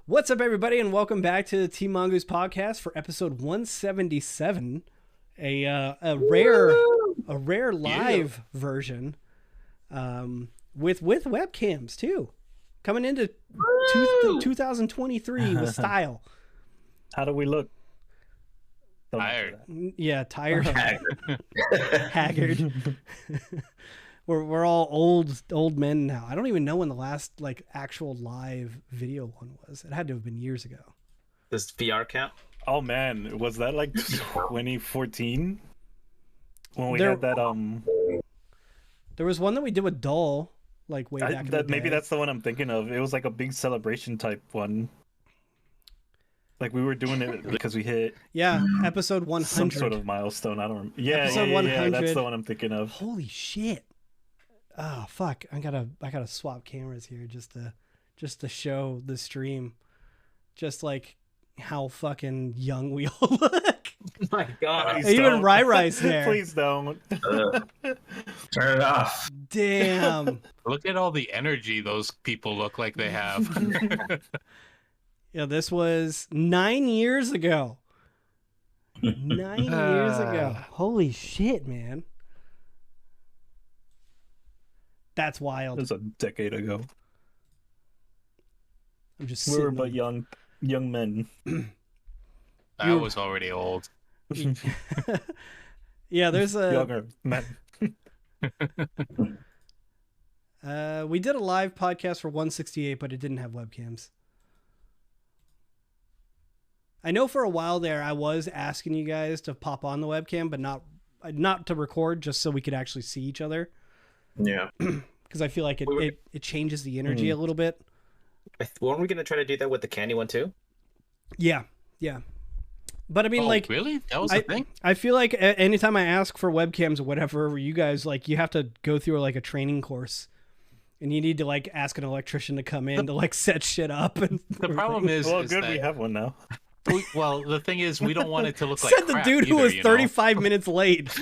What's up, everybody, and welcome back to the Team Mongoose podcast for episode 177, a rare live version, with webcams too, coming into 2023 with style. How do we look? Tired. Yeah, tired. Haggard. We're all old men now. I don't even know when the last actual live video one was. It had to have been years ago. Does VR count? Oh man, was that like 2014 when we had that? There was one that we did with Dull, way back in the day. Maybe that's the one I'm thinking of. It was like a big celebration type one. Like we were doing it because we hit episode 100, some sort of milestone. I don't remember. Episode 100. That's the one I'm thinking of. Holy shit! Oh fuck! I gotta swap cameras here just to show the stream, just like how fucking young we all look. Oh my god! Even Rai-Rai's there. Please don't. Turn it off. Damn! Look at all the energy those people look like they have. Yeah, this was 9 years ago. 9 years ago. Holy shit, man. That's wild. It was a decade ago. I'm just We were but young men. I was already old. Yeah, there's a Younger men. we did a live podcast for 168, but it didn't have webcams. I know for a while there I was asking you guys to pop on the webcam, but not to record, just so we could actually see each other. Yeah. Because I feel like it changes the energy a little bit. Weren't we gonna try to do that with the candy one too? Yeah. But I mean, really? That was the thing? I feel like anytime I ask for webcams or whatever, you guys you have to go through a training course, and you need to ask an electrician to come in to set shit up. And the problem is, well, good, we have one now. Well, the thing is, we don't want it to look like said the dude who was 35 minutes late.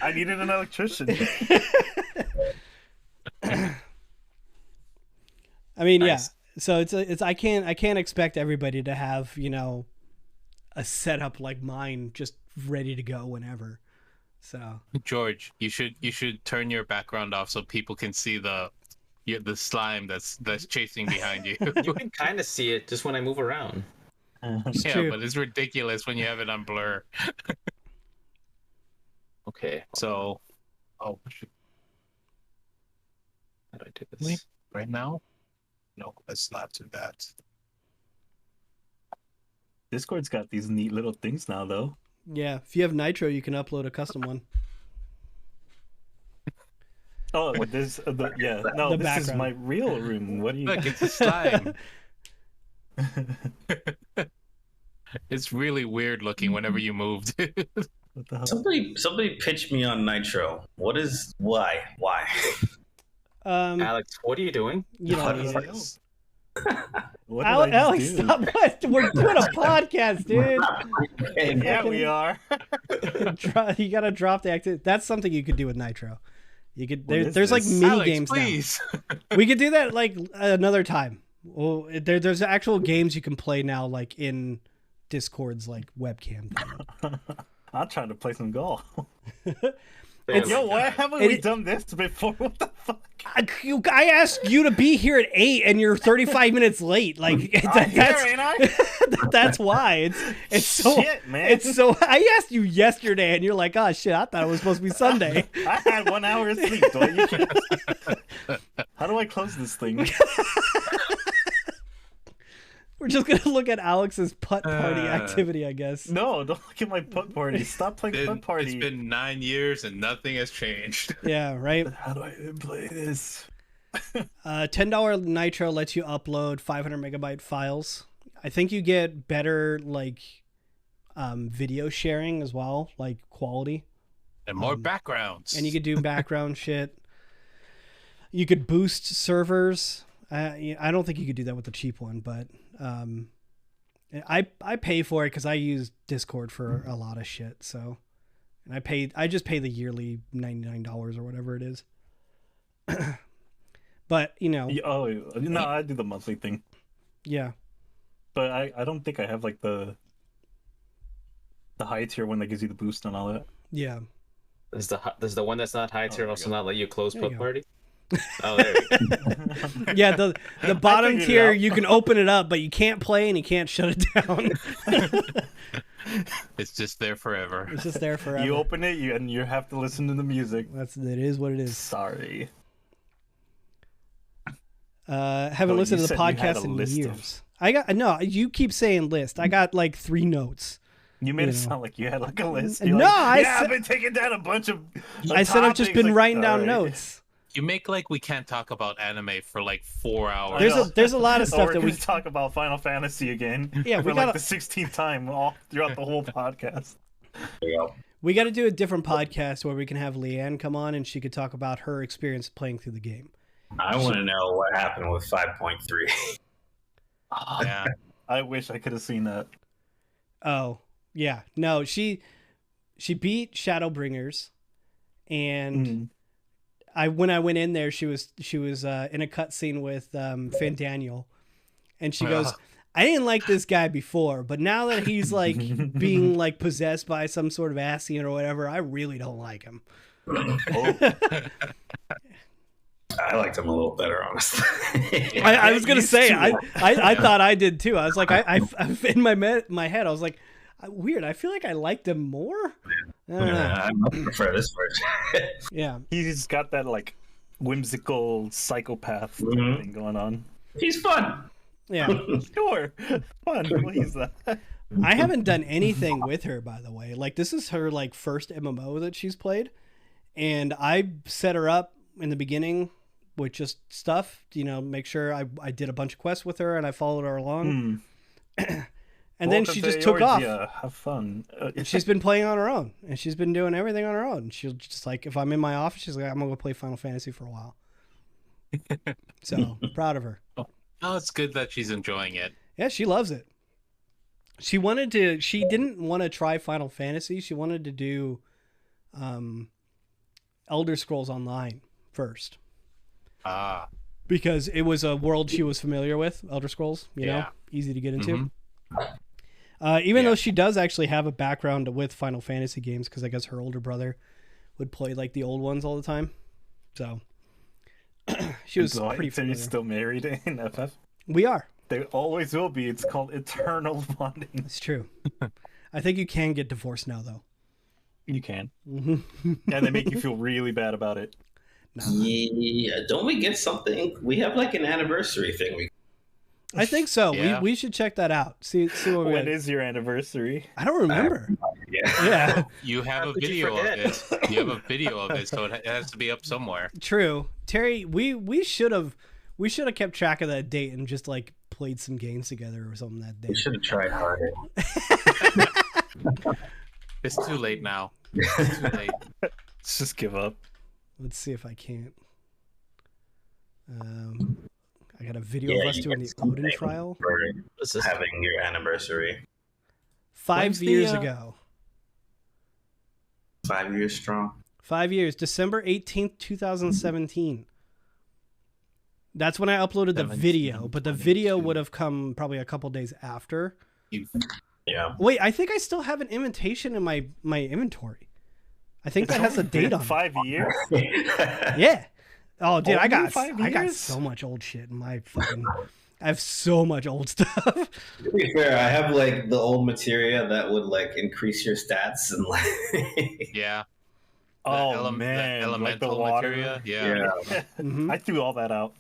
I needed an electrician. I mean, Nice. yeah. So it's I can't expect everybody to have a setup like mine just ready to go whenever. So George, you should turn your background off so people can see the slime that's chasing behind you. You can kind of see it just when I move around. Yeah, true. but it's ridiculous when you have it on blur. Okay. So, How do I do this? right now, no, let's not do that. Discord's got these neat little things now, though. yeah, if you have Nitro, you can upload a custom one. Oh, this is background. my real room. What do you? Look, it's a slime. It's really weird looking whenever you moved. What the hell? Somebody pitched me on Nitro. Why? Alex, what are you doing? You know, What you- is What did I just Alex, do? stop! We're doing a podcast, dude. Yeah, we are. You gotta drop the activity. That's something you could do with Nitro. You could. What is There's this? mini Alex, games now. please. We could do that another time. Well, there's actual games you can play now, in Discord's webcam thing. I'm trying to play some golf. It's- Yo, why haven't we done this before? What the fuck? I asked you to be here at 8 and you're 35 minutes late. That's Ain't I? that's why it's so Shit, man. it's so. I asked you yesterday and you're like, oh shit, I thought it was supposed to be Sunday. I had 1 hour of sleep. How do I close this thing? We're just gonna look at Alex's putt party activity, I guess. No, don't look at my putt party. Stop playing putt party. It's been 9 years and nothing has changed. Yeah, right. How do I even play this? $10 Nitro lets you upload 500 megabyte files. I think you get better video sharing as well, quality. And more backgrounds. And you could do background shit. You could boost servers. I don't think you could do that with the cheap one, but I pay for it because I use Discord for a lot of shit. So, and I just pay the yearly $99 or whatever it is. But Oh no, I do the monthly thing, yeah. but I don't think I have like the high tier one that gives you the boost and all that. Yeah. Does the one that's not high tier there you also go. not let you close There you put go. party? Oh, there you go. Yeah, the bottom figured it tier out. you can open it up, but you can't play and you can't shut it down. It's just there forever. It's just there forever. You open it, and you have to listen to the music. It is what it is. Sorry. Haven't Oh, listened you to the said you had podcast a in list of- years. I got no. You keep saying list. I got like 3 notes. You made You it know. sound like you had like a list. No, You're like, I yeah, said- I've been taking down a bunch of. I said I've just topics." been Like, writing down alright. notes. You make like we can't talk about anime for like 4 hours. There's a lot of Or stuff we're that we gonna talk about Final Fantasy again. Yeah, we for like gotta- the 16th time all throughout the whole podcast. we got to do a different podcast where we can have Leanne come on and she could talk about her experience playing through the game. I want to know what happened with 5.3. Yeah. I wish I could have seen that. Oh, yeah. No, she beat Shadowbringers, and when I went in there, she was in a cutscene with Fandaniel, and she goes, "I didn't like this guy before, but now that he's like being like possessed by some sort of Asian or whatever, I really don't like him." I liked him a little better, honestly. I was gonna used say to I thought I did too. I was like I in my head I was like, weird. I feel like I liked him more. I don't know. I prefer this version. Yeah. He's got that like whimsical psychopath Mhm. thing going on. He's fun. Yeah. Sure, fun. Please. I haven't done anything with her, by the way. Like, this is her like first MMO that she's played, and I set her up in the beginning with just stuff, make sure I did a bunch of quests with her and I followed her along. And then she just took off. Yeah, have fun. She's been playing on her own, and she's been doing everything on her own. She'll just like, if I'm in my office, she's like, I'm gonna go play Final Fantasy for a while. So proud of her. Oh, it's good that she's enjoying it. Yeah, she loves it. She didn't want to try Final Fantasy. She wanted to do Elder Scrolls Online first. Ah. Because it was a world she was familiar with, Elder Scrolls, you know, easy to get into. Even though she does actually have a background with Final Fantasy games, because I guess her older brother would play like the old ones all the time. So she was pretty So familiar. you're still married in FF? We are. They always will be. It's called eternal bonding. It's true. I think you can get divorced now, though. You can. Mm-hmm. And they make you feel really bad about it. Yeah, don't we get something? We have like an anniversary thing. I think so. Yeah. We should check that out. See what we When got. is your anniversary? I don't remember. Yeah. Yeah, You have How a could you video of forget? it. You have a video of it, so it has to be up somewhere. true. Terry, we should have kept track of that date and just like played some games together or something that day. We should have tried harder. It's too late now. It's too late. Let's just give up. Let's see if I can't. I got a video of us you doing get the Odin something trial for What's this? having your anniversary. 5 When's the, years uh, ago. 5 years strong. 5 years, December 18th, 2017. That's when I uploaded the 17, video, but the video 22. would have come probably a couple days after. Yeah. Wait, I think I still have an invitation in my inventory. I think that has a date on it. 5 years? Yeah. Oh, dude, I Only got 5 I got years? so much old shit in my fucking. I have so much old stuff. To be fair, I have like the old materia that would like increase your stats and like Yeah. Oh, The man. elemental like the water. materia. Yeah. Mhm. I threw all that out.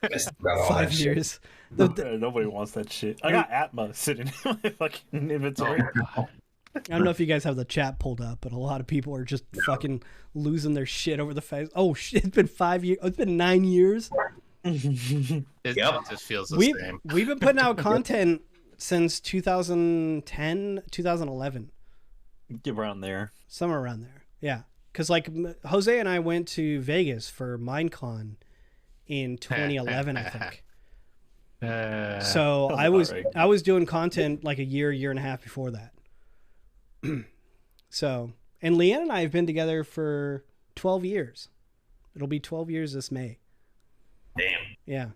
I still got all 5 that shit. years. The- Nobody wants that shit. I got Atma sitting in my fucking inventory. I don't know if you guys have the chat pulled up, but a lot of people are just fucking losing their shit over the fact. Oh shit! It's been 5 years. It's been 9 years. It just feels the same. We've been putting out content since 2010, 2011, Get around there. somewhere around there. Yeah, because like Jose and I went to Vegas for Minecon in 2011, I think. So sounds about right. I was doing content like a year and a half before that. So, and Leanne and I have been together for 12 years. It'll be 12 years this May. Yeah.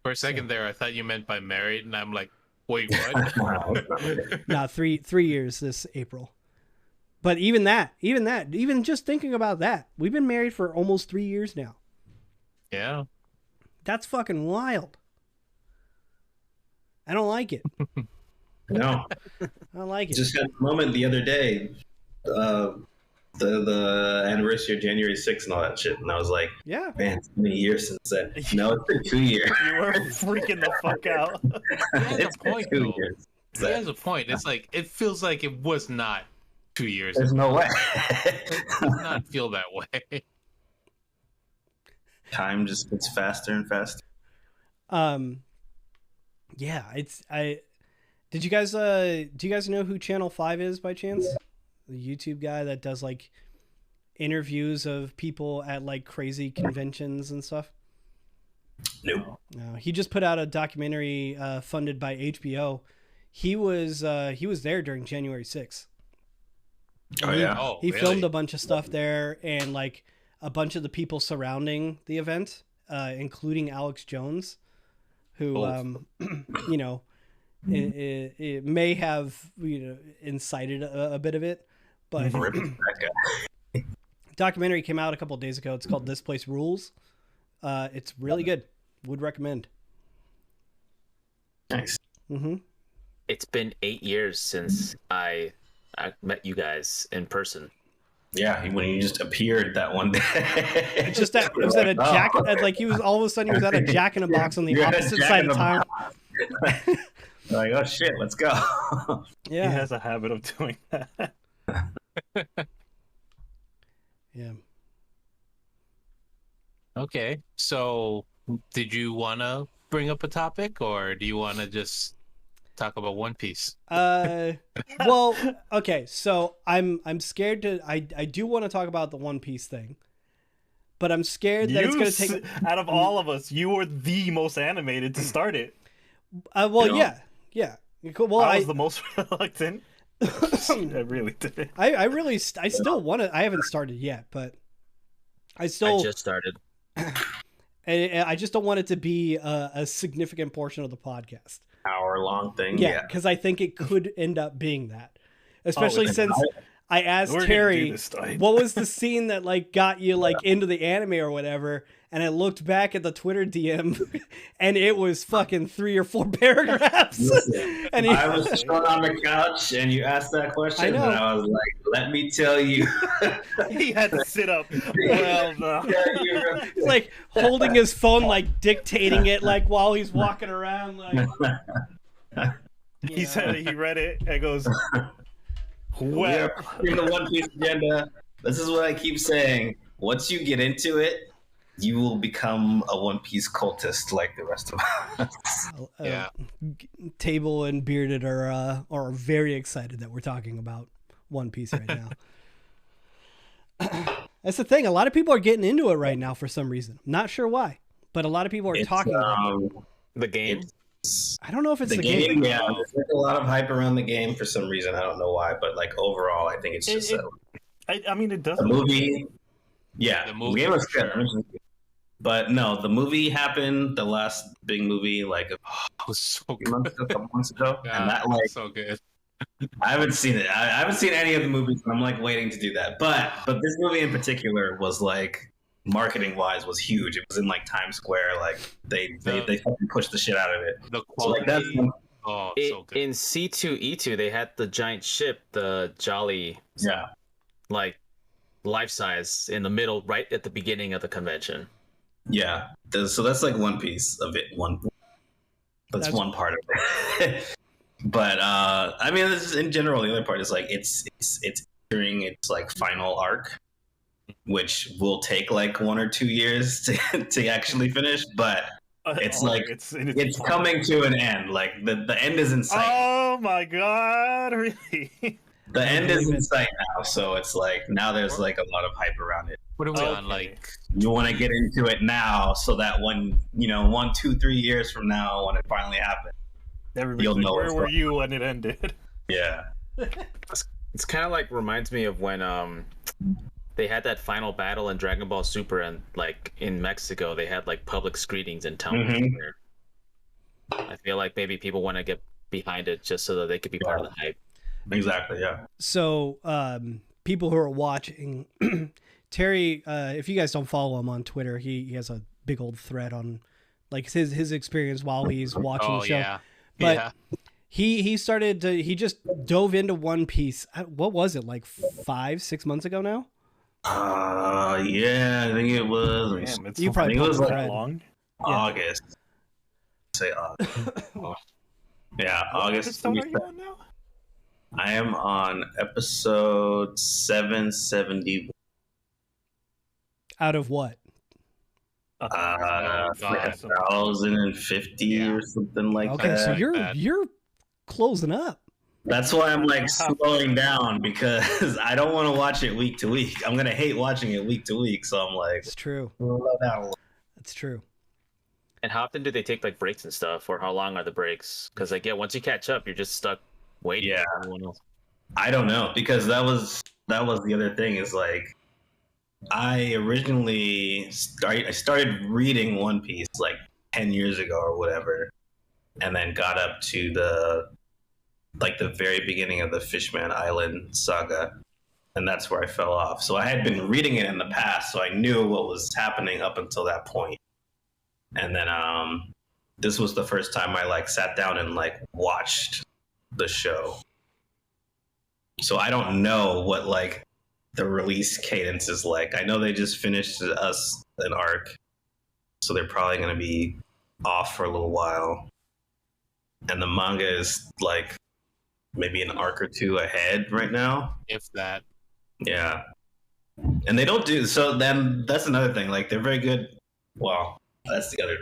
For a second there, I thought you meant by married, and I'm like, wait, what? No, 3 years this April. But even just thinking about that, we've been married for almost 3 years now. Yeah. That's fucking wild. I don't like it. No. I don't like it. Just had a moment the other day, the anniversary of January 6th and all that shit, and I was like, Yeah. man, it's been a year since then. No, it's been 2 years. You were freaking the fuck out. He has It's a been point, 2 though. years. He has a point. It's like, it feels like it was not 2 years There's ago. no way. It does not feel that way. Time just gets faster and faster. Yeah, do you guys know who Channel 5 is by chance? The YouTube guy that does like interviews of people at like crazy conventions and stuff? Nope. No, he just put out a documentary funded by HBO. He was there during January 6th. Oh, yeah. Oh, He really? filmed a bunch of stuff there, and like a bunch of the people surrounding the event, including Alex Jones, who you know, it may have, you know, incited a bit of it, but Rip that guy. documentary came out a couple of days ago. It's called This Place Rules. It's really good. Would recommend. Nice. Mm-hmm. It's been 8 years since I met you guys in person. Yeah, when you just appeared that one day. Just at, it was at a Jack, like he was all of a sudden he was at a Jack in a Box on the You're at a opposite Jack side in of the town. Like, oh shit, let's go. He Yeah, has a habit of doing that. yeah. Okay. So, did you want to bring up a topic, or do you want to just talk about One Piece? Well, okay. So I'm scared to. I do want to talk about the One Piece thing, but I'm scared that it's going to take. Out of all of us, you were the most animated to start it. Well, yeah. Cool. Well, I was the most reluctant. I really did. I still want to. I haven't started yet, but I still. I just started. I just don't want it to be a significant portion of the podcast. Hour-long thing. Yeah, because I think it could end up being that, especially it's since I asked We're gonna do Terry, this time. what was the scene that like got you like into the anime or whatever, and I looked back at the Twitter DM, and it was fucking 3 or 4 paragraphs. Listen, And I was thrown on the couch and you asked that question, I know. and I was like, let me tell you. He had to sit up. Well, no. he's like holding his phone, like dictating it, like while he's walking around, like. He said it, he read it, and goes, We well, are in the One Piece agenda. This is what I keep saying. Once you get into it, you will become a One Piece cultist like the rest of us. Yeah. Table and Bearded are very excited that we're talking about One Piece right now. That's the thing. A lot of people are getting into it right now for some reason. Not sure why, but a lot of people are talking about it. The game. I don't know if it's The game, yeah. There's like a lot of hype around the game for some reason. I don't know why, but like overall, I think it's just I mean, it does. the movie. Yeah, The the movie, game was for good. sure. But no, the movie happened. The last big movie, like a It was so few months ago, a couple months ago, Yeah, and that like so good. I haven't seen it. I haven't seen any of the movies, and I'm like waiting to do that. But this movie in particular was like marketing wise was huge. It was in like Times Square. Like they fucking pushed the shit out of it. The So like quality. that's Oh, so good. In C2E2, they had the giant ship, the Jolly, yeah. like life size in the middle, right at the beginning of the convention. Yeah, so that's like one piece of it. That's one part of it. But I mean, this is, in general, the other part is like it's entering its like final arc, which will take like 1 or 2 years to actually finish. But it's like it's coming to an end. Like the end is in sight. Oh my god! Really? The end is in sight now. So it's like now there's like a lot of hype around it. What are we on? Okay. Like, You want to get into it now, so that when 1, 2, 3 years from now, when it finally happens, Everybody's You'll like, know where it's were going. you when it ended? yeah. It's kind of like reminds me of when they had that final battle in Dragon Ball Super, and like in Mexico, they had like public screenings in town. I feel like maybe people want to get behind it just so that they could be part of the hype. Exactly. Yeah. So, people who are watching, Terry, if you guys don't follow him on Twitter, he has a big old thread on like his experience while he's watching the show. Yeah. But yeah. he just dove into One Piece. What was it, like 5-6 months ago now? Yeah, I think it was. Damn, it's You probably I think it was put like thread. long. August. Say August. Yeah, August. What episode are you on now? I am on episode 770. Out of what? God. 1050 or something like Okay, that. so like that. you're closing up. That's why I'm like slowing down, because I don't want to watch it week to week. I'm gonna hate watching it week to week, so I'm like, It's true. slow down. That's true. And how often do they take like breaks and stuff, or how long are the breaks? Because like, yeah, once you catch up, you're just stuck waiting Yeah. for everyone else. I don't know, because that was the other thing, is like, I started reading One Piece like 10 years ago or whatever, and then got up to the very beginning of the Fishman Island saga, and that's where I fell off. So I had been reading it in the past, so I knew what was happening up until that point. And then this was the first time I like sat down and like watched the show. So I don't know what like the release cadence is like. I know they just finished us an arc, so they're probably going to be off for a little while. And the manga is like maybe an arc or two ahead right now. If that. Yeah. And they don't do so. Then that's another thing. Like, they're very good. Well, that's the other.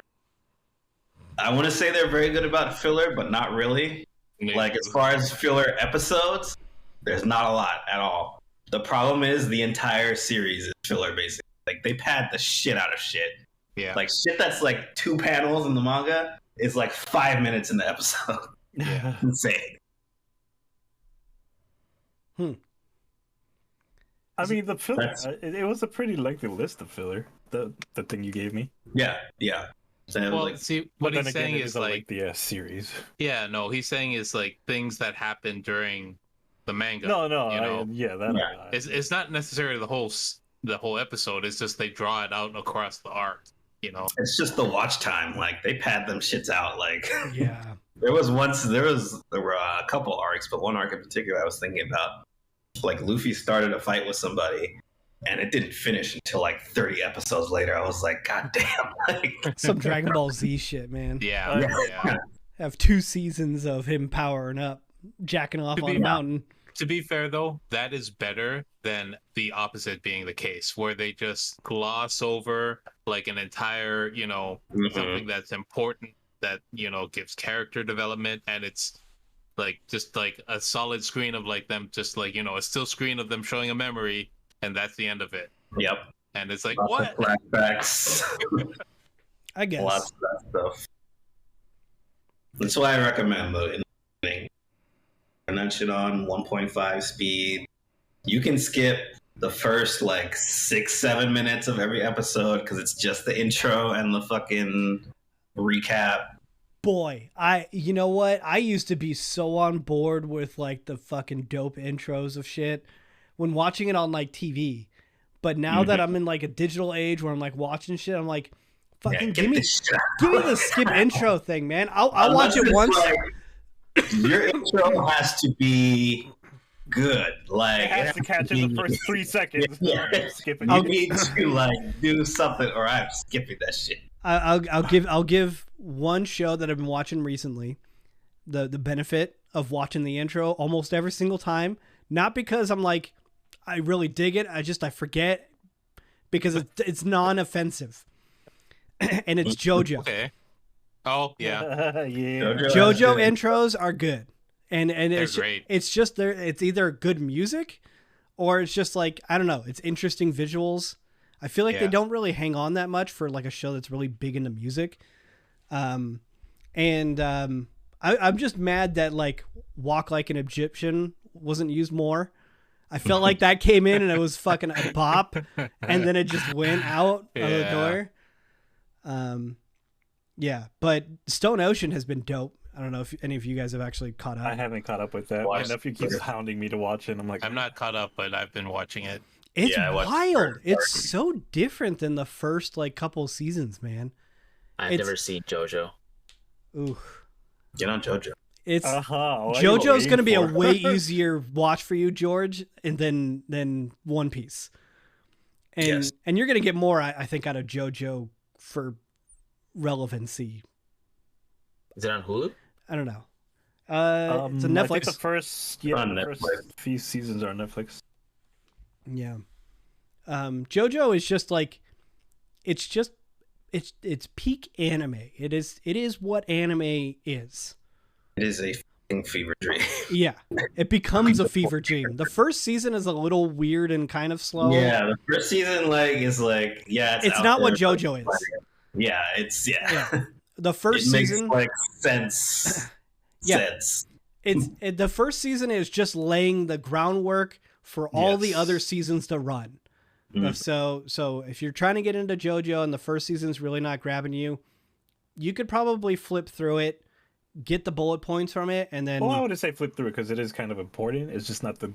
I want to say they're very good about filler, but not really. Like, as far as filler episodes, there's not a lot at all. The problem is the entire series is filler, basically. Like, they pad the shit out of shit. Yeah. Like, shit that's like 2 panels in the manga is like 5 minutes in the episode. Yeah. Insane. I mean, the filler. That's- It was a pretty lengthy list of filler. The thing you gave me. Yeah, yeah. So, Well, like, see, But what then he's again, saying it is a like, lengthy series. yeah, no, he's saying is like things that happen during the manga. No, you know, Yeah. it's not necessarily the whole episode. It's just they draw it out across the arc. You know, it's just the watch time. Like, they pad them shits out. Like, Yeah. there were a couple arcs, but one arc in particular I was thinking about. Like, Luffy started a fight with somebody, and it didn't finish until like 30 episodes later. I was like, God damn! Like, Some Dragon Ball Z shit, man. yeah, yeah. Have 2 seasons of him powering up, jacking off To on be- a mountain. To be fair, though, that is better than the opposite being the case, where they just gloss over like an entire, you know, something that's important that, you know, gives character development, and it's like just like a solid screen of like them, just like, you know, a still screen of them showing a memory, and that's the end of it. Yep. And it's like, Lots what? of flashbacks. I guess. Lots of that stuff. That's why I recommend the beginning. Turn that shit on 1.5 speed. You can skip the first like 6-7 minutes of every episode because it's just the intro and the fucking recap. Boy, you know what? I used to be so on board with like the fucking dope intros of shit when watching it on like TV. But now that I'm in like a digital age where I'm like watching shit, I'm like, fucking give me the skip intro thing, man. I'll watch it once. Like, your intro has to be good. Like, It has to catch in the first 3 seconds. Yeah. Skip it. You need to like do something, or I'm skipping that shit. I'll give one show that I've been watching recently the benefit of watching the intro almost every single time. Not because I'm like I really dig it. I forget because it's non-offensive, and it's JoJo. Okay. Oh yeah. Yeah. JoJo intros are good, and it's great. It's just it's either good music, or it's just like I don't know. It's interesting visuals. I feel like they don't really hang on that much for like a show that's really big into music. I'm just mad that like Walk Like an Egyptian wasn't used more. I felt like that came in and it was fucking a bop, and then it just went out of the door. Yeah, but Stone Ocean has been dope. I don't know if any of you guys have actually caught up. I haven't caught up with that. My nephew keeps hounding me to watch it. I'm like, I'm not caught up, but I've been watching it. It's wild. It's so different than the first like couple seasons, man. I've never seen JoJo. Ooh. Get on JoJo. It's what are you JoJo's waiting going to be a for? way easier watch for you, George, and than One Piece. And and you're going to get more, I think, out of JoJo for relevancy. Is it on Hulu? I don't know. It's a Netflix. I think the first few seasons are on Netflix. Yeah. JoJo is just like, it's peak anime. It is what anime is. It is a fucking fever dream. Yeah, it becomes a fever dream. The first season is a little weird and kind of slow. Yeah, the first season it's not what JoJo is. Yeah, it's The first season makes sense. Sense. The first season is just laying the groundwork for all the other seasons to run. So if you're trying to get into JoJo and the first season's really not grabbing you, you could probably flip through it, get the bullet points from it, and then. Well, I wouldn't say flip through it because it is kind of important. It's just not the.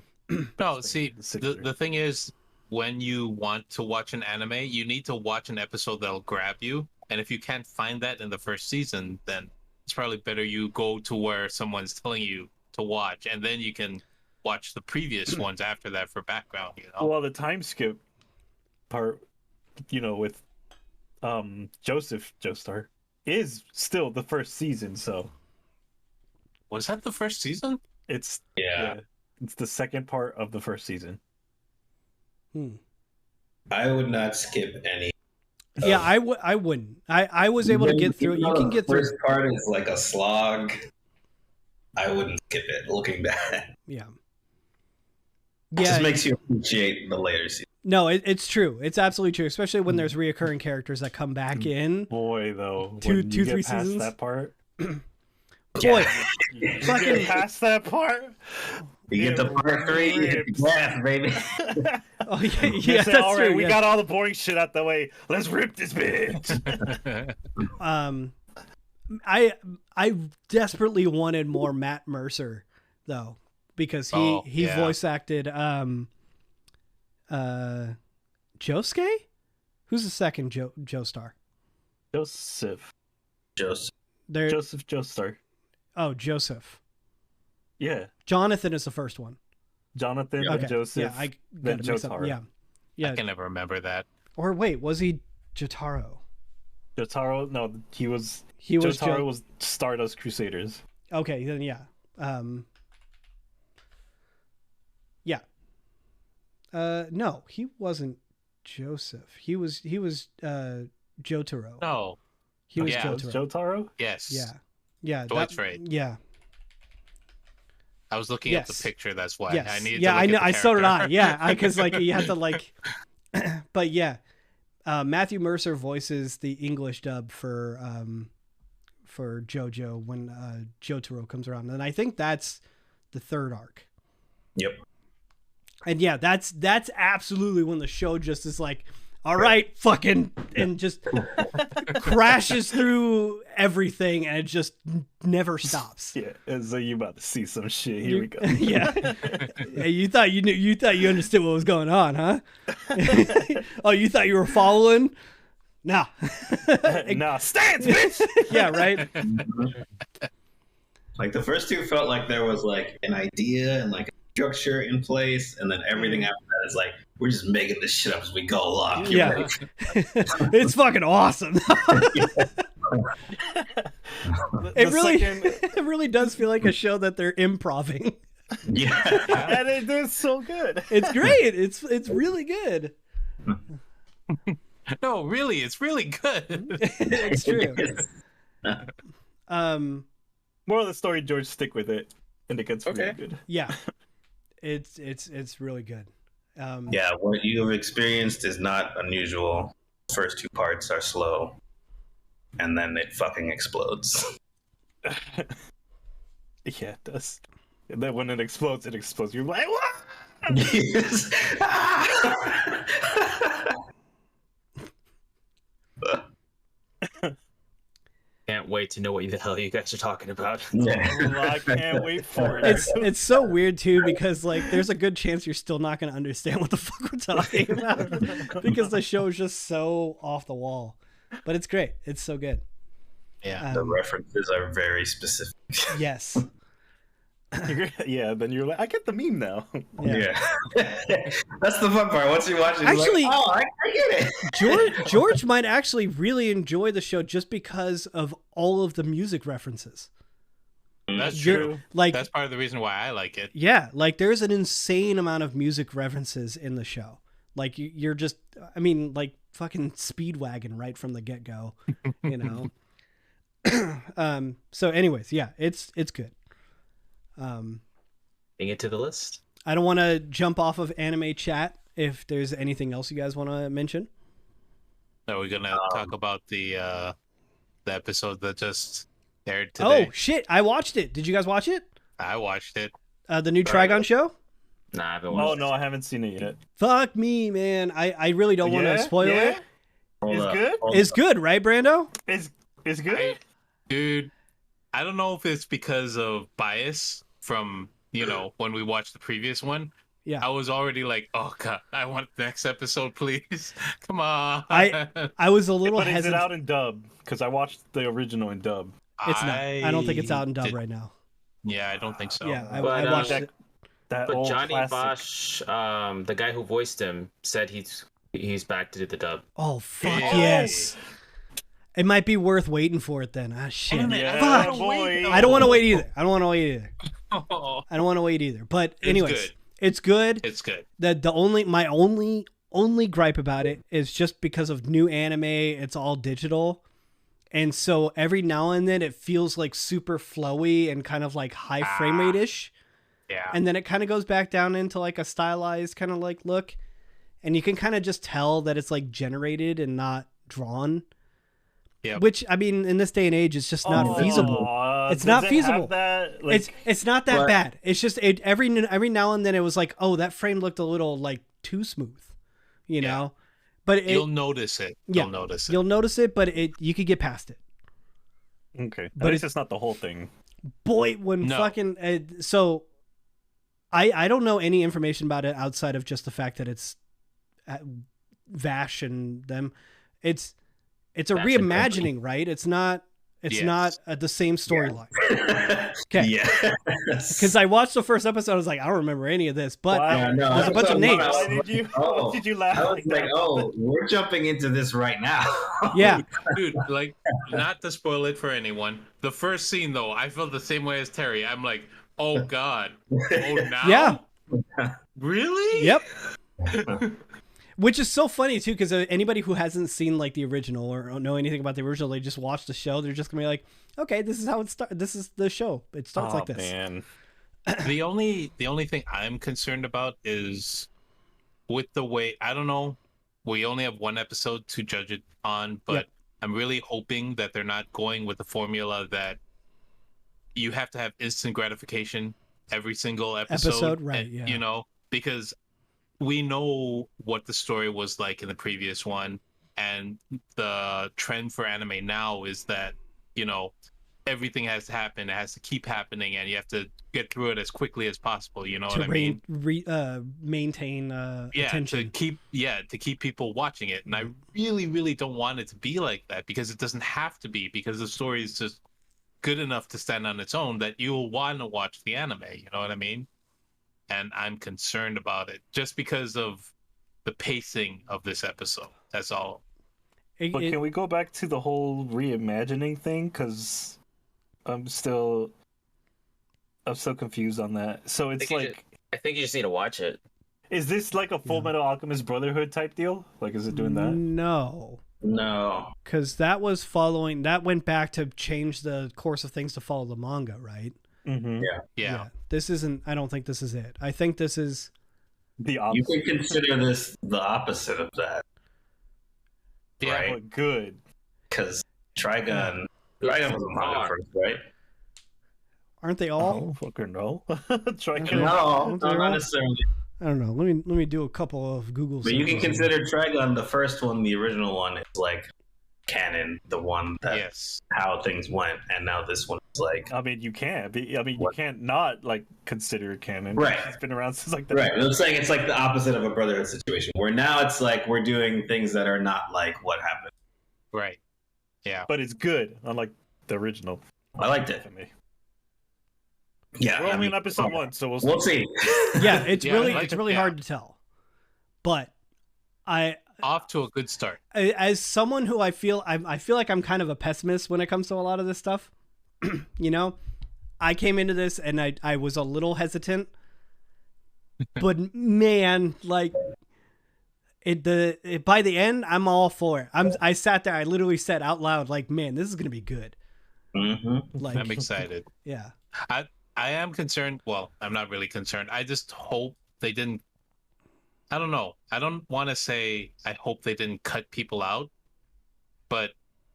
No, see, the thing is, when you want to watch an anime, you need to watch an episode that'll grab you. And if you can't find that in the first season, then it's probably better you go to where someone's telling you to watch, and then you can watch the previous ones after that for background. You know. Well, the time skip part, with Joseph Joestar is still the first season. So was that the first season? It's it's the second part of the first season. I would not skip any. Yeah, I wouldn't. I was able to get through it. You can get through. The first part is like a slog. I wouldn't skip it. Looking back. Yeah. It just makes you appreciate the later season. No, it's true. It's absolutely true, especially when there's reoccurring characters that come back in. Boy, though, two, 3 past seasons. That part. Boy, fucking get past that part. You get the part 3, yeah, baby. Oh yeah, that's all right, true. We got all the boring shit out the way. Let's rip this bitch. I desperately wanted more Matt Mercer though, because he voice acted Josuke? Who's the second Joestar? Joseph Joestar. Oh, Joseph. Yeah. Jonathan is the first one. Jonathan, okay. Joseph, then Jotaro. Yeah. I can never remember that. Or wait, was he Jotaro? Jotaro? No, Jotaro was Stardust Crusaders. Okay, then yeah. No, he wasn't Joseph. He was Jotaro. No. He was Jotaro? Yes. Yeah. Dwight's right. Yeah. I was looking at the picture. That's why yes. I needed. Yeah, to look I know. At the so did I. character. Yeah, because like you have to like. But yeah, Matthew Mercer voices the English dub for JoJo when Jotaro comes around, and I think that's the third arc. Yep. And yeah, that's absolutely when the show just is like, all right, fucking, and just crashes through everything, and it just never stops. Yeah, and so you about to see some shit. Here we go. Yeah. You thought you knew. You thought you understood what was going on, huh? Oh, you thought you were following? Nah. Nah, stance, bitch. Yeah, right. Like the first two felt like there was like an idea and like a structure in place, and then everything after that is like we're just making this shit up as we go along. Yeah. It's fucking awesome. It really does feel like a show that they're improving. Yeah. And it is so good. It's great. It's really good. No, really, it's really good. It's true. Moral of the story, George, stick with it, and it gets really good. Yeah, it's really good. Yeah, what you have experienced is not unusual. First two parts are slow, and then it fucking explodes. Yeah, it does. And then when it explodes, you're like, what? Yes. Can't wait to know what the hell you guys are talking about. I can't wait for it. It's so weird too because like there's a good chance you're still not going to understand what the fuck we're talking about because the show is just so off the wall. But it's great. It's so good. Yeah. The references are very specific. Yes. Yeah, then you're like, I get the meme now. Yeah. That's the fun part. Once you watch it, Actually, you're like, oh, I get it. George might actually really enjoy the show just because of all of the music references. That's You're- true. Like, That's part of the reason why I like it. yeah, like there's an insane amount of music references in the show. Like you're just, I mean, like fucking Speedwagon right from the get go, you know. So, anyways, yeah, it's good. Adding it to the list. I don't want to jump off of anime chat. If there's anything else you guys want to mention, Are we gonna talk about the episode that just aired today? oh shit, I watched it. Did you guys watch it? I watched it. The new Trigun show. Nah, I haven't watched Oh no, I haven't seen it yet. Fuck me, man. I really don't want to Yeah? spoil Yeah? it. It's good? It's good, right, Brando? It's good. Dude, I don't know if it's because of bias from, when we watched the previous one. Yeah. I was already like, oh god, I want the next episode, please. Come on. I was a little But is it hesitant. out in dub? Because I watched the original in dub. It's not. I don't think it's out in dub did- right now. Yeah, I don't think so. Yeah, I But, watched that, it. that But old Johnny classic. Bosch, the guy who voiced him, said he's back to do the dub. Oh fuck Hey. yes! It might be worth waiting for it then. Ah shit. Damn it, Yeah, Fuck. boy. I don't want to wait either. I don't want to wait either. Oh, I don't want to wait either. But It's anyways, good. it's good. it's good. My only gripe about it is just because of new anime, it's all digital. And so every now and then it feels like super flowy and kind of like high frame rate ish. Yeah. And then it kind of goes back down into like a stylized kind of like look. And you can kind of just tell that it's like generated and not drawn. Yep. Which, I mean, in this day and age, it's just not feasible. It's does not it feasible. have that, like, It's not that But- bad. It's just every now and then it was like, oh, that frame looked a little like too smooth, you Yeah. know. But You'll notice it. yeah, You'll notice it. you'll notice it, but you could get past it. okay. but At least it's not the whole thing. Boy, when No. fucking so, I don't know any information about it outside of just the fact that it's Vash and them. It's a Vash and reimagining, right? It's not. It's Yes. not the same storyline. Okay. Yeah. Because I watched the first episode, I was like, I don't remember any of this, but Wow. Yeah, no, there's a bunch of names. Why did you? Oh, Why did you laugh? I was like, that? oh, we're jumping into this right now. yeah, Dude, like, not to spoil it for anyone. The first scene, though, I felt the same way as Terry. I'm like, oh god. Oh, now? Yeah. Really? yep. Which is so funny too, because anybody who hasn't seen like the original or don't know anything about the original, they just watch the show. They're just gonna be like, okay, this is how it starts. This is the show. It starts like this. Man. The only thing I'm concerned about is with the way, I don't know, we only have one episode to judge it on, but Yep. I'm really hoping that they're not going with the formula that you have to have instant gratification every single episode. Right, and, yeah. Because we know what the story was like in the previous one, and the trend for anime now is that, everything has to happen, it has to keep happening, and you have to get through it as quickly as possible, you know To what I mean? maintain Yeah, attention. to keep people watching it. And I really, really don't want it to be like that, because it doesn't have to be, because the story is just good enough to stand on its own that you'll want to watch the anime, you know what I mean? And I'm concerned about it just because of the pacing of this episode. That's all. But can we go back to the whole reimagining thing? Because I'm still confused on that. So it's like, I think you just need to watch it. is this like a Full Metal Alchemist Brotherhood type deal? Like, is it doing that? No, No. because that went back to change the course of things to follow the manga, right? Mm-hmm. Yeah. This isn't. I don't think this is it. I think this is. The You opposite. can consider this the opposite of that, Yeah. right? But good. Because Trigun was a manga first, right? Aren't they I all? don't fucking know. Try Okay. kill. No, They're not all- necessarily. I don't know. Let me do a couple of Google. But you can searches. consider Trigun, the first one, the original one, is like canon, the one that Yes. how things went, and now this one is like I mean, you can't. You What? can't not like consider it canon. Right. It's been around since like the right. I'm saying it's like the opposite of a brotherhood situation, where now it's like we're doing things that are not like what happened. Right. Yeah. But it's good, unlike the original. I liked it. Yeah, We're I only mean, in episode 1, so we'll see. Yeah, it's Yeah, really I like it's it, really yeah. hard to tell. But Off to a good start. as someone who I feel like I'm kind of a pessimist when it comes to a lot of this stuff. You know, I came into this and I was a little hesitant, but man, like by the end, I'm all for it. I sat there, I literally said out loud, like, man, this is gonna be good. Mm-hmm. Like, I'm excited. Yeah. I am concerned. Well, I'm not really concerned. I just hope they didn't. I don't know. I don't want to say I hope they didn't cut people out, but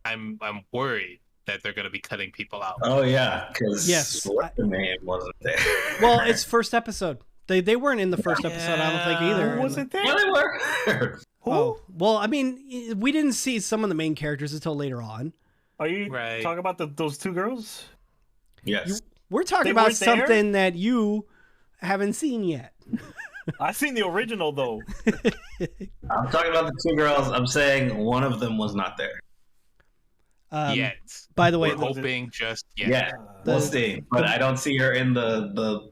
I'm worried that they're going to be cutting people out. Oh yeah, because Yes, what the name wasn't there. Well, it's first episode. They weren't in the first episode, I don't think either. Who wasn't there? Well, they were. Oh, well, I mean, we didn't see some of the main characters until later on. Are you Right. talking about those two girls? Yes. We're talking They about weren't there? something that you haven't seen yet. I seen the original though. I'm talking about the two girls. I'm saying one of them was not there. Yet. By the way, We're hoping just yet. Yeah, we'll see. But I don't see her in the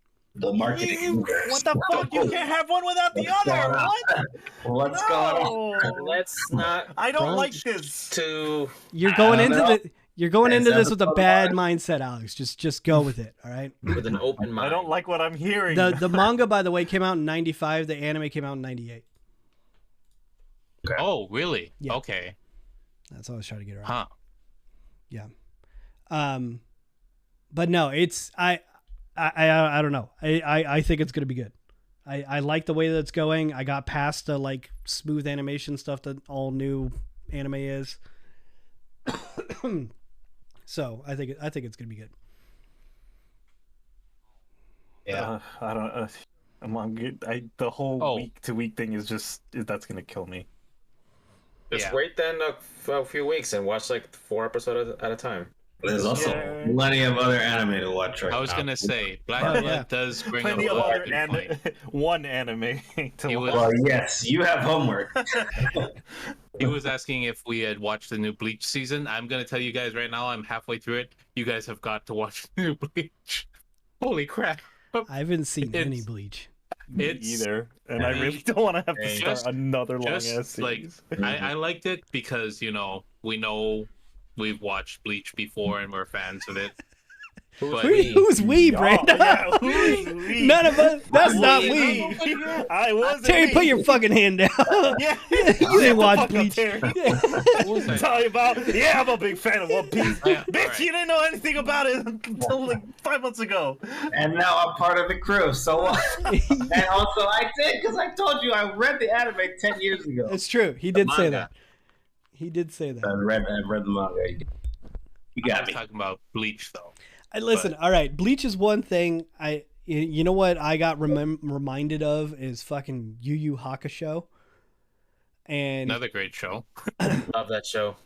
marketing. universe. What the fuck? You can't have one without the What's other. going on? What? What's going on? No. Let's not I don't Don't- like this. to you're going I into don't know. you're going It's into this with a episode bad one. mindset, Alex. Just go with it, all right? with an open mind. I don't like what I'm hearing. The manga, by the way, came out in 95. The anime came out in 98. Oh, really? Yeah. Okay. That's all I was trying to get around. Huh. Yeah. But no, it's I don't know. I think it's gonna be good. I like the way that it's going. I got past the like smooth animation stuff that all new anime is. So I think it's gonna be good. Yeah. I don't. I'm on good. The whole Oh. week to week thing is just that's gonna kill me. Just Yeah. wait then a few weeks and watch like 4 episodes at a time. There's also Yeah. plenty of other anime to watch right now. I was gonna say Black Oh, Blood yeah. does bring Plenty up of a other good point. one anime to It was- watch. Well, yes, you have homework. He was asking if we had watched the new Bleach season. I'm gonna tell you guys right now. I'm halfway through it. You guys have got to watch the new Bleach. Holy crap! I haven't seen any It's- Bleach. Me It's either, and I really don't want to have to start Just- another long ass just like series. I liked it because we know we've watched Bleach before and we're fans of it. But Who's we, Brandon? Yeah, who's we? None of us. That's not We. we. I wasn't. Terry, me. put your fucking hand down. Yeah, You Shut didn't the watch fuck up, Bleach. Terry. What was I- Tell you about? Yeah, I'm a big fan of One Piece. Yeah, Bitch, alright. you didn't know anything about it until like 5 months ago. And now I'm part of the crew. So what? And also, I did because I told you I read the anime 10 years ago. It's true. He did say manga. that. He did say I that. read the manga. You I got was me. talking about Bleach though. Listen, all right. Bleach is one thing. You know what I got reminded of is fucking Yu Yu Hakusho, and Another great show. Love that show.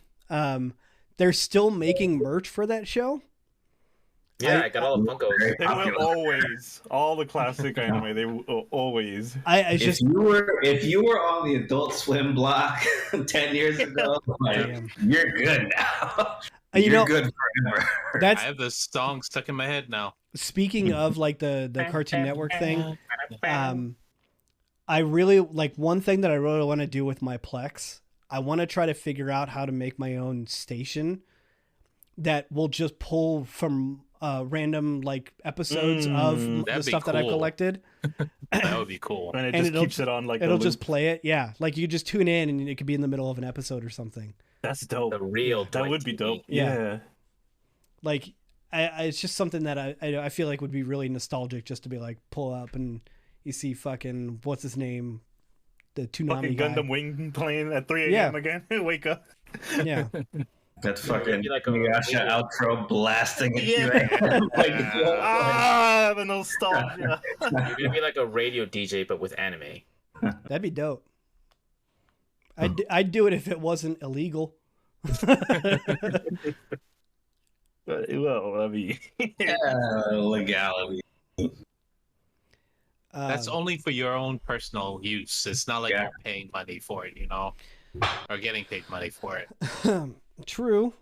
they're still making merch for that show. Yeah, I got all the Funkos. Very They will popular. always, all the classic anime, they will always. It's If just you were on the Adult Swim block 10 years ago, like, Damn. you're good now. You You're know, good forever. that's I have this song stuck in my head now. speaking of like the Cartoon Network thing. I really like one thing that I really want to do with my Plex. I want to try to figure out how to make my own station that will just pull from random like episodes of the That'd be stuff that I've cool. collected. That would be cool. And it And just it'll- keeps it on like It'll a just loop. play it. Yeah. Like you just tune in and it could be in the middle of an episode or something. That's dope. The real That Dwight would be TV. dope. Yeah. Yeah. Like it's just something that I feel like would be really nostalgic just to be like pull up and you see fucking what's his name, the Toonami Fucking guy. Gundam Wing playing at 3 a.m. Yeah. again. Wake up. Yeah. That fucking Maybe like a Inuyasha radio. outro blasting into Yeah. like, The nostalgia. You're gonna be like a radio DJ, but with anime. That'd be dope. I'd do it if it wasn't illegal. Well, I mean, legality. That's only for your own personal use. It's not like you're paying money for it, or getting paid money for it. True,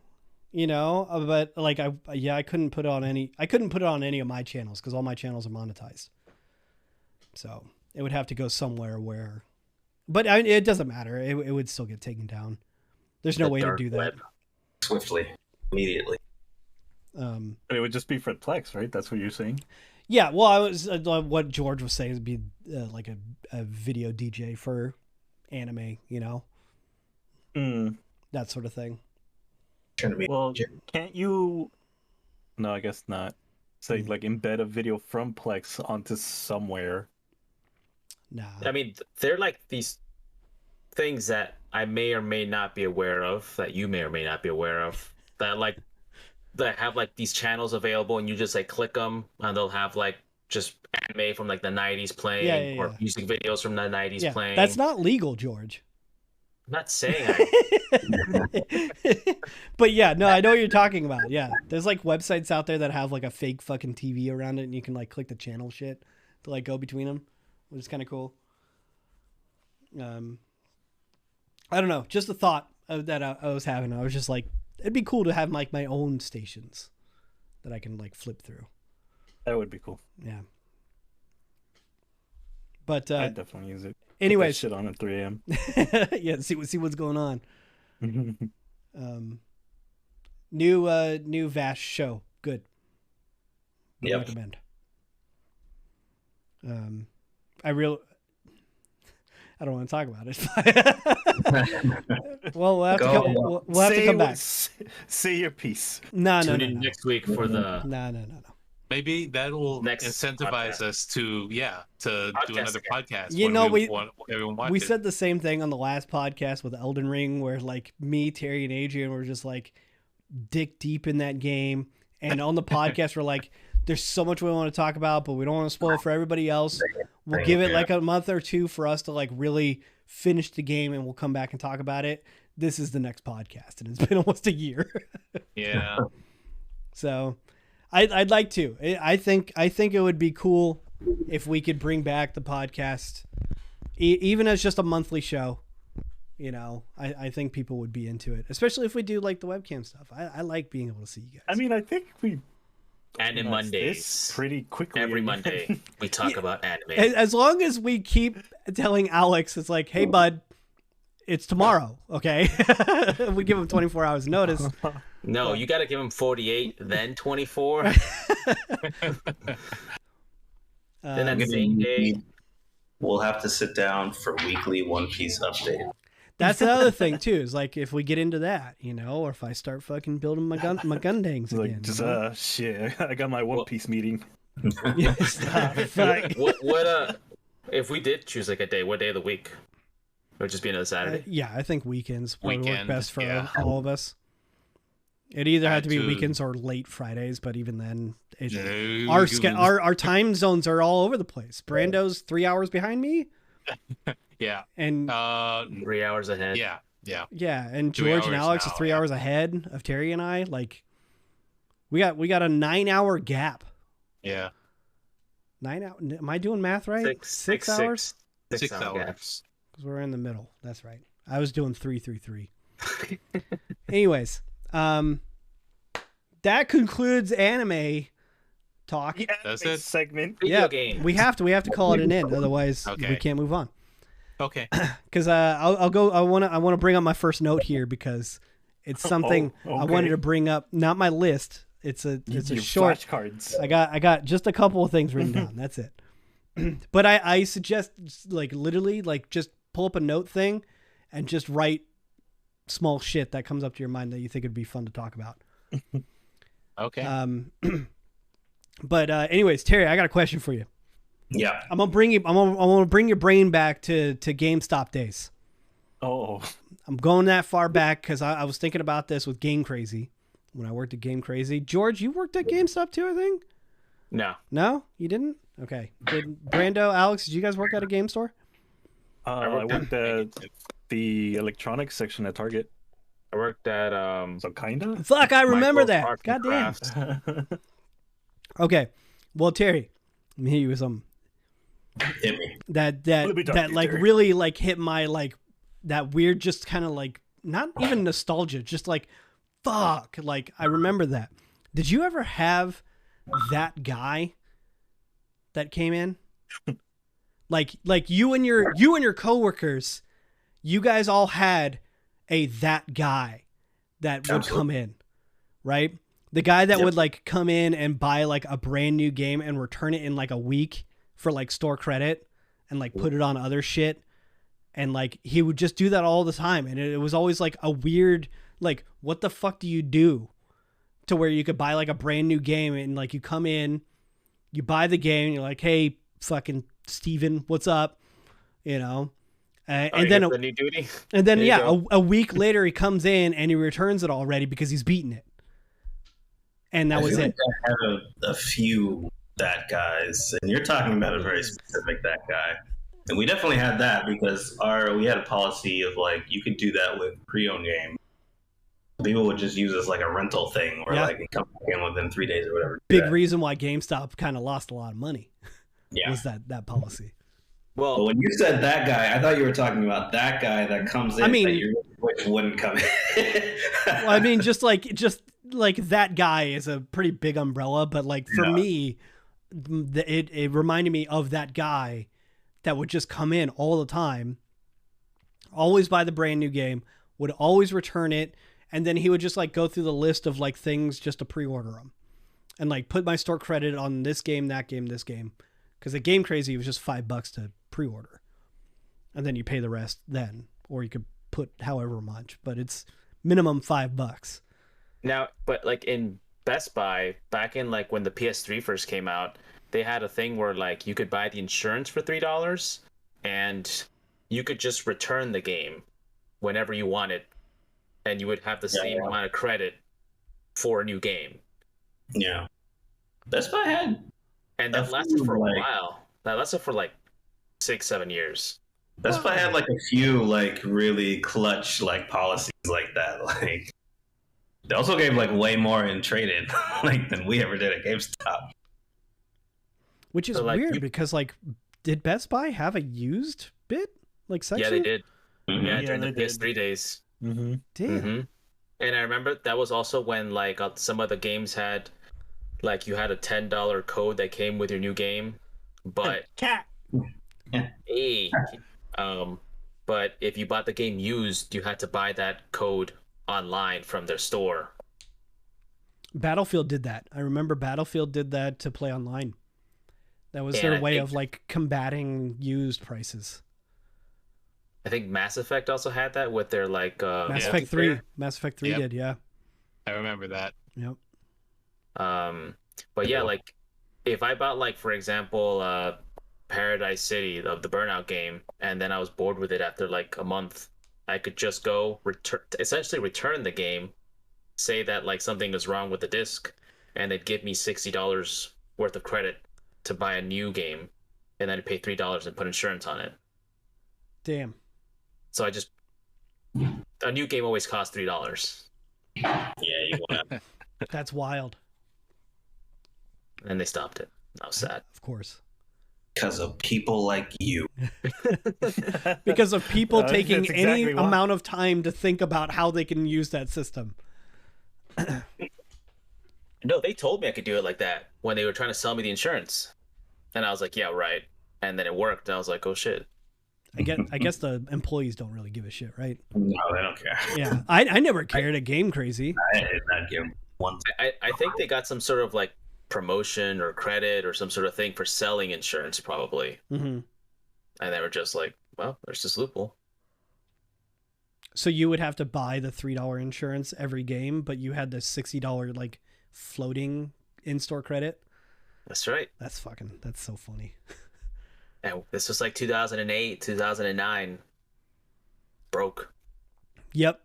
but like I couldn't put it on any of my channels because all my channels are monetized. So it would have to go somewhere where, but it doesn't matter. It would still get taken down. There's no way to do that web. Swiftly, immediately. it would just be for Plex, right? That's what you're saying. Yeah, well, I was what George was saying would be like a video DJ for anime, that sort of thing. Well, can't you? No, I guess not. Say like embed a video from Plex onto somewhere. Nah. I mean, they're like these things that I may or may not be aware of, that you may or may not be aware of, that have like these channels available, and you just like click them, and they'll have like just anime from like the 90s playing, or music videos from the 90s playing. That's not legal, George. I'm not saying But yeah, no, I know what you're talking about. Yeah, there's like websites out there that have like a fake fucking TV around it, and you can like click the channel shit to like go between them, which is kind of cool. I don't know, just a thought that I was having. I was just like, it'd be cool to have like my own stations that I can like flip through. That would be cool. Yeah. But I'd definitely use it. Anyways, shit on at 3 a.m. Yeah, see what's going on. New Vash show, good. Yep. Recommend. I don't want to talk about it. Well, we'll have to come back. Say your piece. No. next week for the No. Maybe that will Next incentivize us to do another podcast. We said the same thing on the last podcast with Elden Ring, where like me, Terry, and Adrian were just like dick deep in that game, and on the podcast we're like, there's so much we want to talk about, but we don't want to spoil it for everybody else. We'll give it like a month or two for us to like really finish the game, and we'll come back and talk about it. This is the next podcast, and it's been almost a year. Yeah. So I'd like to. I think it would be cool if we could bring back the podcast, even as just a monthly show. I think people would be into it, especially if we do like the webcam stuff. I like being able to see you guys. I mean, I think we. And in Mondays, pretty quickly. Every Monday, we talk about anime. As long as we keep telling Alex, it's like, hey, bud, it's tomorrow, okay? We give him 24 hours notice. No, you got to give him 48, then 24. Then that same day. We'll have to sit down for weekly One Piece update. That's the other thing too. Is like if we get into that, or if I start fucking building my Gundangs again. Like, shit! I got my One Piece meeting. What if we did choose like a day? What day of the week? Or just be another Saturday? Yeah, I think weekends would work best for all of us. It either had to be weekends or late Fridays, but even then, our time zones are all over the place. Brando's 3 hours behind me. Yeah. And 3 hours ahead. Yeah. Yeah, and George and Alex are 3 hours ahead of Terry and I. Like, we got a 9 hour gap. Yeah. 9 hours. Am I doing math right? 6 hours. 6 hours. Because we're in the middle. That's right. I was doing 3. Anyways, that concludes anime talk. That's it. Segment. Video game. We have to call it an end, otherwise we can't move on. Okay. Because I'll go. I want to bring up my first note here because it's something I wanted to bring up. Not my list. It's a short. Flashcards. I got just a couple of things written down. That's it. But I suggest like literally like just pull up a note thing and just write small shit that comes up to your mind that you think would be fun to talk about. Okay. But anyways, Terry, I got a question for you. Yeah. I'm gonna bring your brain back to GameStop days. Oh, I'm going that far back because I was thinking about this with Game Crazy when I worked at Game Crazy. George, you worked at GameStop too, I think? No. No, you didn't? Okay. Did Brando, Alex, did you guys work at a game store? I worked at the electronics section at Target. I worked at So kinda. Fuck, I remember Michael's that. Arts and Goddamn. Crafts. Okay. Well, Terry, let me hit you with something. Hit me. Let me talk to That you, like Terry. really like hit my like that weird just kind of like not even nostalgia, just like fuck. Like I remember that. Did you ever have that guy that came in? like you and your coworkers, you guys all had that guy that would Absolutely. come in, right? The guy that Yep. would like come in and buy like a brand new game and return it in like a week for like store credit and like put it on other shit. And like he would just do that all the time. And it was always like a weird, like, what the fuck do you do to where you could buy like a brand new game and like you come in, you buy the game, you're like, hey, fucking Steven, what's up? You know? And then the new duty. and then There you yeah, go. a week later he comes in and he returns it already because he's beaten it. And that I was feel it. like I have a few that guys, and you're talking about a very specific that guy. And we definitely had that because we had a policy of like you could do that with pre-owned game. People would just use it as like a rental thing, or Yeah. like it comes in within 3 days or whatever. Big Yeah. reason why GameStop kind of lost a lot of money Yeah. was that policy. But Well, when you said that guy, I thought you were talking about that guy that comes in. I mean- that you which wouldn't come in. Well, I mean, just like that guy is a pretty big umbrella, but like for Yeah. me, it reminded me of that guy that would just come in all the time, always buy the brand new game, would always return it, and then he would just like go through the list of like things just to pre-order them, and like put my store credit on this game, that game, this game, because at Game Crazy it was just $5 to pre-order, and then you pay the rest then, or you could put however much, but it's minimum $5. now, but like in Best Buy, back in like when the PS3 first came out, they had a thing where like you could buy the insurance for $3 and you could just return the game whenever you wanted, and you would have the same amount of credit for a new game. Yeah. Best Buy had And that I lasted feel for a like- while. That lasted for like 6-7 years. Best Buy had like a few like really clutch like policies like that. Like they also gave like way more in trade-in like than we ever did at GameStop. Which is So, like, weird you- because like, did Best Buy have a used bit like section? Yeah, they did. Mhm. Yeah, Yeah, during the they did. PS3 days. Mm-hmm. Damn. hmm And I remember that was also when like some of the games had like you had a $10 code that came with your new game, but Cat. hey, but if you bought the game used, you had to buy that code online from their store. Battlefield did that. I remember Battlefield did that to play online. That was And their I way think- of like combating used prices. I think Mass Effect also had that with their like Mass Yeah. Effect 3. multiplayer. Mass Effect 3 Yep. did, yeah. I remember that. Yep. But yeah, like if I bought like for example Paradise City of the Burnout game, and then I was bored with it after like a month, I could just go essentially return the game, say that like something is wrong with the disc, and they'd give me $60 worth of credit to buy a new game, and then I'd pay $3 and put insurance on it. Damn. So a new game always costs $3, Yeah, you want to. That's wild. and they stopped it. I was sad. Of course. Because of people like you. Because of people taking that's any exactly why. amount of time to think about how they can use that system. No, they told me I could do it like that when they were trying to sell me the insurance. And I was like, yeah, right. And then it worked. And I was like, oh, shit. I guess the employees don't really give a shit, right? No, they don't care. Yeah. I never cared at Game Crazy. I did not give one. I think they got some sort of like promotion or credit or some sort of thing for selling insurance, probably. hmm And they were just like, well, there's this loophole. So you would have to buy the $3 insurance every game, but you had the $60 like floating in-store credit. That's right. That's so funny. And this was like 2008, 2009. broke. Yep.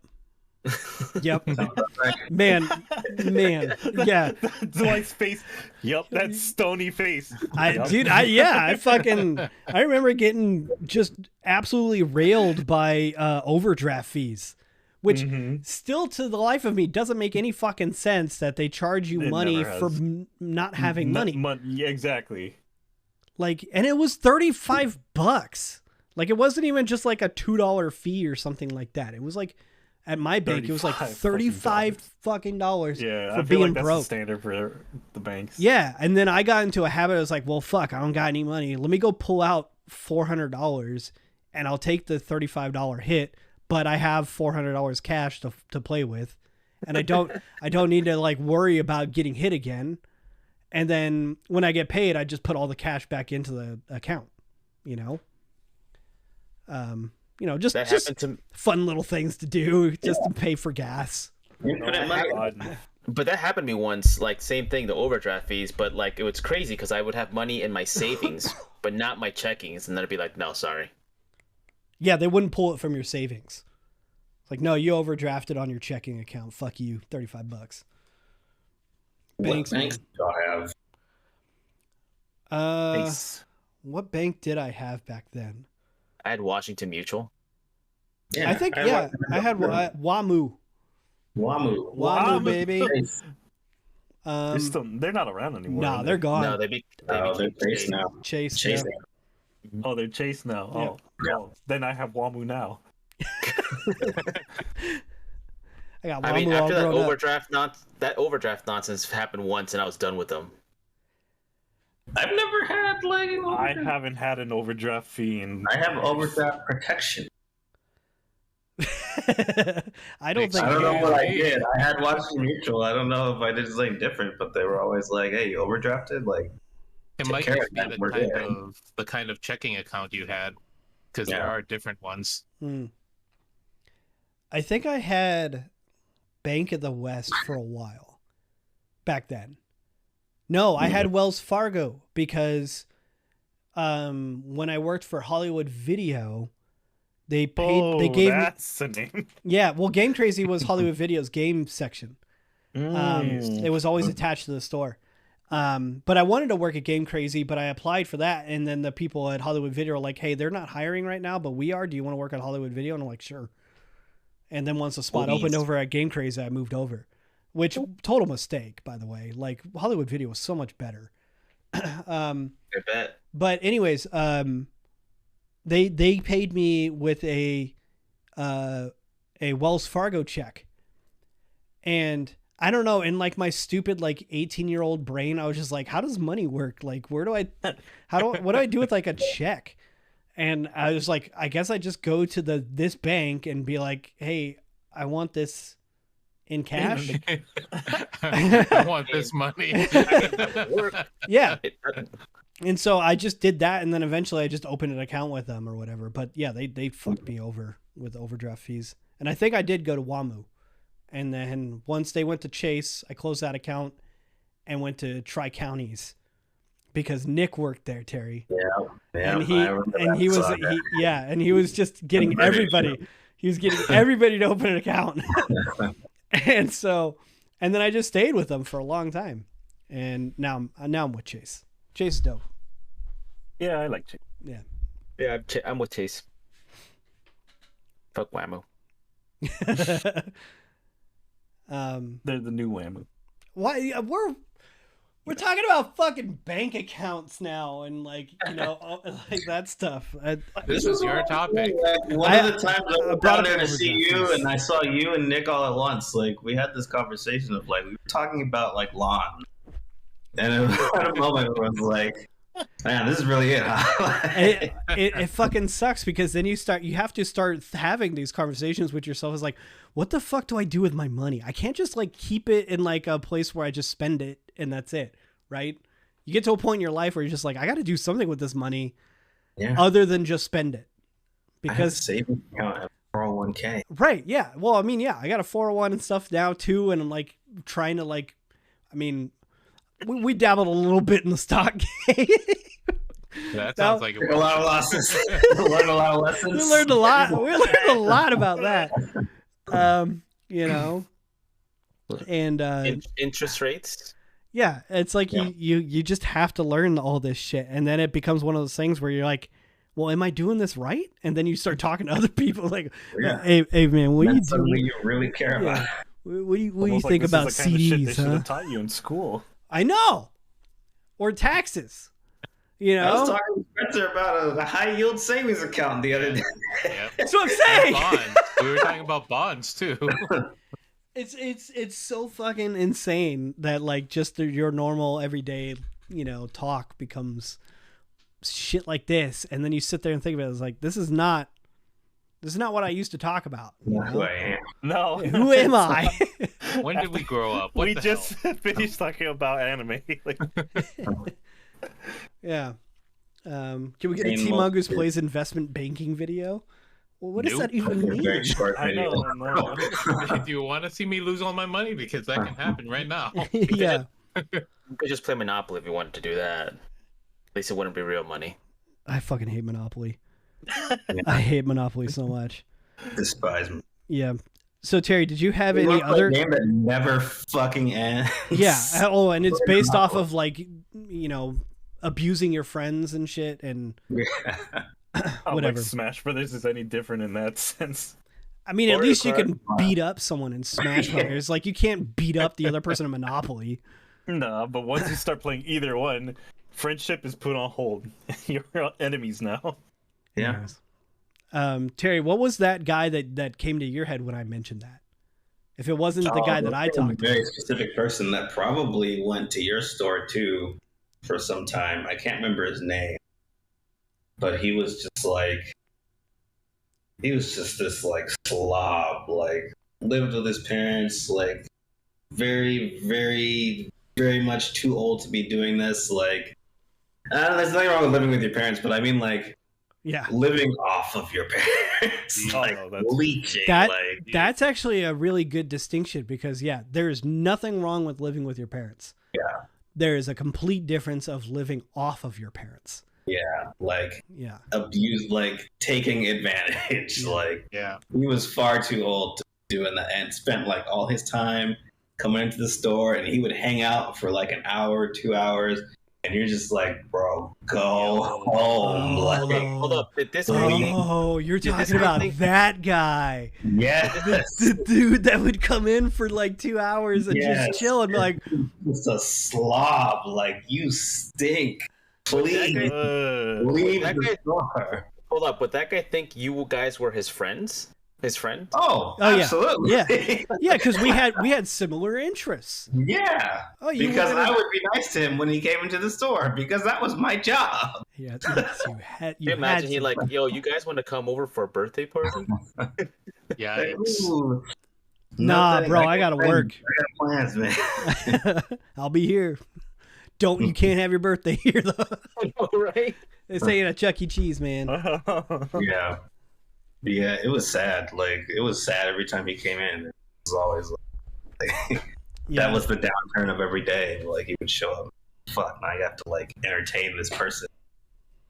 Yep. Man. Yeah. Dwight's face. Yep, that stony face. I remember getting just absolutely railed by overdraft fees, which still to the life of me doesn't make any fucking sense that they charge you money for not having money. Yeah, exactly. Like, and it was $35. Like, it wasn't even just like a $2 fee or something like that. It was like, at my bank, it was like $35 fucking dollars yeah, for I feel being like that's broke. the standard for the banks. Yeah, and then I got into a habit. I was like, well, fuck, I don't got any money. Let me go pull out $400, and I'll take the $35 hit, but I have $400 cash to play with, and I don't need to like worry about getting hit again. And then when I get paid, I just put all the cash back into the account. You know. Just fun little things to do, just to pay for gas. But that happened to me once, like same thing, the overdraft fees, but like it was crazy because I would have money in my savings, but not my checkings, and then I'd be like, no, sorry. Yeah, they wouldn't pull it from your savings. It's like, no, you overdrafted on your checking account. Fuck you, $35. Banks do I have? Nice. What bank did I have back then? I had Washington Mutual. Yeah, I think I had WAMU. WAMU, baby. They're not around anymore. No, they're gone. No, they're Chase now. Chase. Oh, they're Chase now. Yeah. Oh, then I have WAMU now. I got WAMU after all that overdraft nonsense happened once, and I was done with them. I've never had like an overdraft. I haven't had an overdraft fee in. I have overdraft protection. I don't know what I did. I had Washington Mutual. I don't know if I did something different, but they were always like, "Hey, you overdrafted." Like, it might just be the kind of checking account you had, because there are different ones. I think I had Bank of the West for a while back then. No, I had Wells Fargo because when I worked for Hollywood Video, they gave that's the name. Yeah, well, Game Crazy was Hollywood Video's game section. It was always attached to the store. But I wanted to work at Game Crazy, but I applied for that, and then the people at Hollywood Video were like, "Hey, they're not hiring right now, but we are. Do you want to work at Hollywood Video?" And I'm like, "Sure." And then once the spot opened over at Game Crazy, I moved over. Which total mistake, by the way. Like, Hollywood Video was so much better. I bet. But anyways, they paid me with a Wells Fargo check, and I don't know. In like my stupid like 18-year-old brain, I was just like, how does money work? Like, what do I do with like a check? And I was like, I guess I just go to this bank and be like, hey, I want this in cash. I want this money. Yeah. And so I just did that, and then eventually I just opened an account with them or whatever. But yeah, they fucked me over with overdraft fees. And I think I did go to WAMU. And then once they went to Chase, I closed that account and went to Tri-Counties because Nick worked there, Terry. Yeah. And he was just getting everybody. He was getting everybody to open an account. And then I just stayed with them for a long time. And now I'm with Chase. Chase is dope. Yeah, I like Chase. Yeah, I'm with Chase. Fuck WAMU. They're the new WAMU. Why we're talking about fucking bank accounts now and like that stuff. This is your topic. One of the times I was down there to see you, and I saw you and Nick all at once. Like, we had this conversation of like we were talking about like lawn, and at a moment where I was like, man, this is really it, huh? it fucking sucks because then you have to start having these conversations with yourself. It's like, what the fuck do I do with my money? I can't just like keep it in like a place where I just spend it and that's it, right? You get to a point in your life where you're just like, I got to do something with this money other than just spend it. Because savings account at 401k. Right, yeah. Well, I mean, yeah, I got a 401 and stuff now too, and I'm like trying to like, I mean, we dabbled a little bit in the stock game. That sounds like a lot of losses. Learned a lot of lessons. We learned a lot. We learned a lot about that. You know, and interest rates. yeah, it's like you just have to learn all this shit, and then it becomes one of those things where you're like, well, am I doing this right? And then you start talking to other people like, hey man, what do you do? You really care about. What do you think about this is the kind of shit CDs? they should Huh? have taught you in school. I know, or taxes. You I was know, talking to Spencer about a high yield savings account the other day. Yep. that's what I'm saying. Bonds. We were talking about bonds too. It's so fucking insane that like just your normal everyday talk becomes shit like this, and then you sit there and think about it, it's like this is not what I used to talk about. Not who I am. No. Who am I? When did we grow up? What We the just hell? finished talking about anime. Like, Yeah. Can we get a Same T old Mongoose shit. plays investment banking video? Well, what does Nope. that even mean? Very short I video. know. Do you want to see me lose all my money? Because that can happen right now. Yeah. You could just play Monopoly if you wanted to do that. At least it wouldn't be real money. I fucking hate Monopoly. I hate Monopoly so much. Despise me. Yeah. So Terry, did you have You any wanna play other? a game that never fucking ends? Yeah. Oh, and it's based off of like abusing your friends and shit and whatever. Like Smash Brothers is any different in that sense. I mean, at Mario least you Kart. can beat up someone in Smash Brothers. Like you can't beat up the other person in Monopoly. No, but once you start playing either one, friendship is put on hold. You're enemies now. Yeah. Terry, what was that guy that came to your head when I mentioned that? If it wasn't the guy that I a talked to. very specific person that probably went to your store too for some time. I can't remember his name, but he was just this like slob, like lived with his parents, like very, very, very much too old to be doing this. Like, there's nothing wrong with living with your parents, but I mean like Yeah. living off of your parents, Oh, like no, that's- leeching. That's actually a really good distinction because there is nothing wrong with living with your parents. Yeah. There is a complete difference of living off of your parents. Like Yeah. abused, like taking advantage. Yeah. Like Yeah. he was far too old to be doing that, and spent like all his time coming into the store, and he would hang out for like an hour, 2 hours, and you're just like, bro, go home. Oh. Like, Hold up. Did this guy think Oh, you're Did this talking guy about think- that guy. yes, The dude that would come in for like 2 hours and Yes. just chill and be like, just a slob. Like, you stink. Please leave that the guy- store. hold up? Would that guy think you guys were his friends? His friend? Oh, Oh, yeah. absolutely. yeah, because we had similar interests. Yeah. Oh, you Because were gonna- I would be nice to him when he came into the store, because that was my job. Yeah, yes, you had. Can you imagine he like, yo, you guys want to come over for a birthday party? Yeah. Ooh. Nah, Nothing. bro, I gotta plans. work. I got plans, man. I'll be here. You can't have your birthday here though. Right? They say it at Chuck E. Cheese, man. Yeah. Yeah, it was sad. Like, it was sad every time he came in. It was always like, Yeah. that was the downturn of every day. Like, he would show up. Fuck, now I have to, like, entertain this person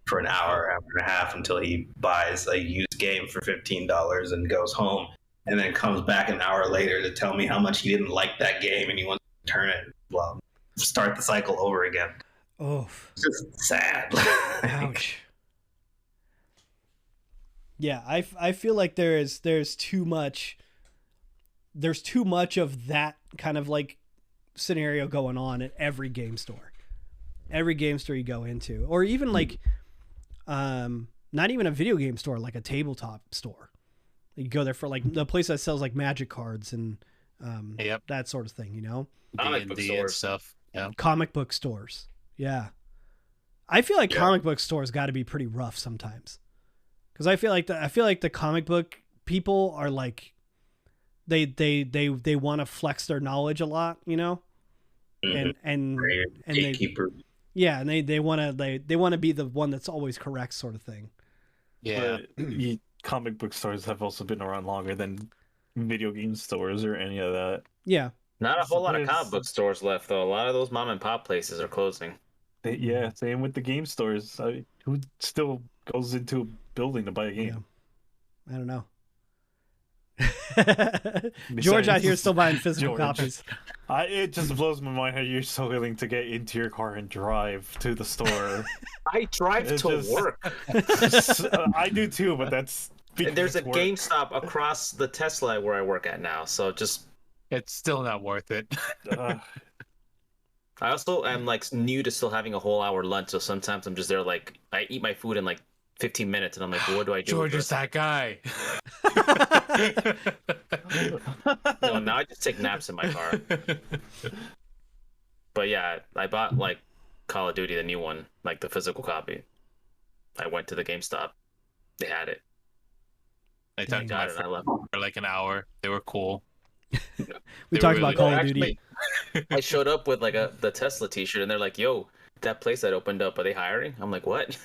for an hour and a half until he buys a used game for $15 and goes home, and then comes back an hour later to tell me how much he didn't like that game and he wants to turn it. Well, start the cycle over again. Oh, It's just sad. ouch. Yeah, I feel like there's too much of that kind of like scenario going on at every game store. Every game store you go into, or even like not even a video game store, like a tabletop store. You go there for like the place that sells like magic cards and Yep. that sort of thing, you know? Comic book D&D and stores. stuff. Yeah. Comic book stores. Yeah. I feel like Yeah. comic book stores got to be pretty rough sometimes. Cuz I feel like the comic book people are like they want to flex their knowledge a lot, you know? And they, Gatekeeper. yeah, and they want to be the one that's always correct sort of thing. Yeah. But comic book stores have also been around longer than video game stores or any of that. Yeah. Not a whole lot of Yes. comic book stores left, though. A lot of those mom and pop places are closing. Yeah, same with the game stores. Who still goes into a building to buy a game? I don't know. George out here still buying physical George. copies. It just blows my mind how you're so willing to get into your car and drive to the store. I drive It's to just- work. I do too, but that's because There's a it's work. GameStop across the Tesla where I work at now, so just It's still not worth it. I also am like new to still having a whole hour lunch, so sometimes I'm just there like I eat my food in like 15 minutes, and I'm like, well, what do I do? George with is that guy. this? No, now I just take naps in my car. But yeah, I bought like Call of Duty, the new one, like the physical copy. I went to the GameStop. They had it. I talked to Got my it. I friend left. for like an hour. They were cool. We They talked were about really Call cool. of Duty. I showed up with like the Tesla T-shirt, and they're like, "Yo, that place that opened up, are they hiring?" I'm like, "What?"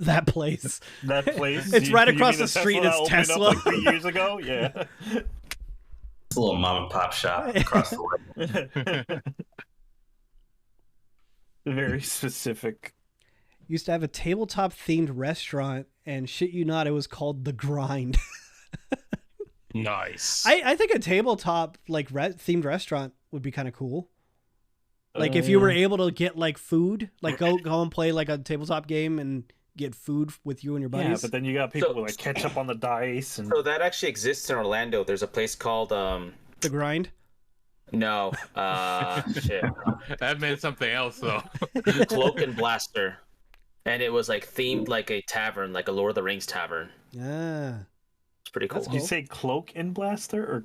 That place. That place. It's right you across mean the street, that it's opened up, Tesla. like 3 years ago. Yeah. It's a little mom and pop shop across the way. Very specific. Used to have a tabletop themed restaurant, and shit you not, it was called The Grind. Nice. I think a tabletop like themed restaurant would be kind of cool. Like if you were able to get like food, like go and play like a tabletop game and get food with you and your buddies. Yeah, but then you got people So- with like ketchup on the dice and So that actually exists in Orlando. There's a place called The Grind. no, shit, That meant something else though. Cloak and Blaster, and it was like themed like a tavern, like a Lord of the Rings tavern. Ah, It's pretty cool. That's Did you cool. say cloak and blaster or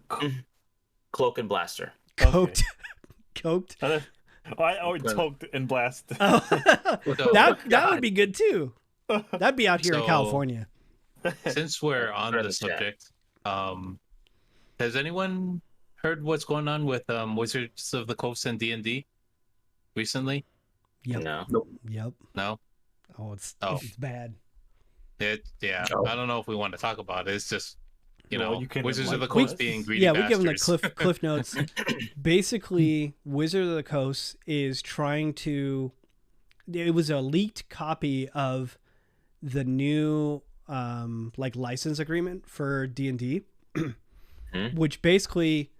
Cloak and Blaster. coked, coked. or toked and blast? Oh, So, that would be good too. That'd be out here in So- California. since we're on Spread the the chat. subject, has anyone heard what's going on with Wizards of the Coast and D&D recently? Yep. No. Yep. No. Oh, it's Oh. it's bad. Yeah. Oh. I don't know if we want to talk about it. It's just Well, know, you can Wizards of the enlighten Coast us. being greedy Yeah, we give them the bastards. cliff notes. Basically, Wizard of the Coast is trying to. It was a leaked copy of the new like license agreement for D&D, which basically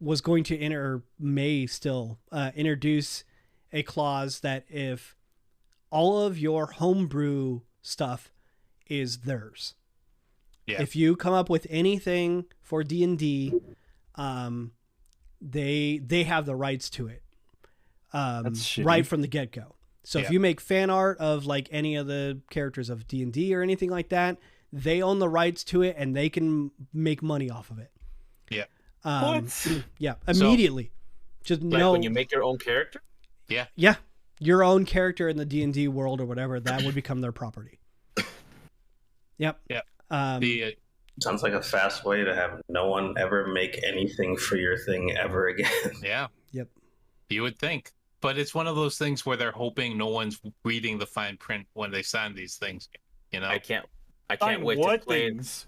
was going to may still introduce a clause that if all of your homebrew stuff is theirs. Yeah. If you come up with anything for D&D, they have the rights to it. That's shitty. Right from the get-go. So if Yeah. you make fan art of like any of the characters of D&D or anything like that, they own the rights to it and they can make money off of it. Yeah. What? Yeah, immediately. Just Like no when you make your own character. yeah, your own character in the D&D world or whatever, that would become their property. Yep. Yeah. Um, Sounds like a fast way to have no one ever make anything for your thing ever again. Yeah. Yep. You would think. But it's one of those things where they're hoping no one's reading the fine print when they sign these things. You know? I can't Fine, wait to what play. things?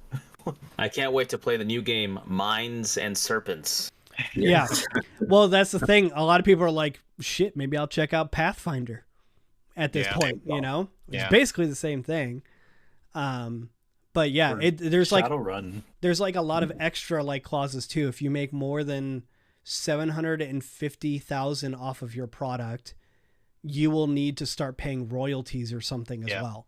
I can't wait to play the new game Mines and Serpents. Yeah. Well, that's the thing. A lot of people are like, shit, maybe I'll check out Pathfinder at this Yeah. point, you know? It's Yeah. basically the same thing. But yeah, Or there's like Shadowrun. there's like a lot of extra like clauses too. If you make more than 750,000 off of your product, you will need to start paying royalties or something as Yeah. well.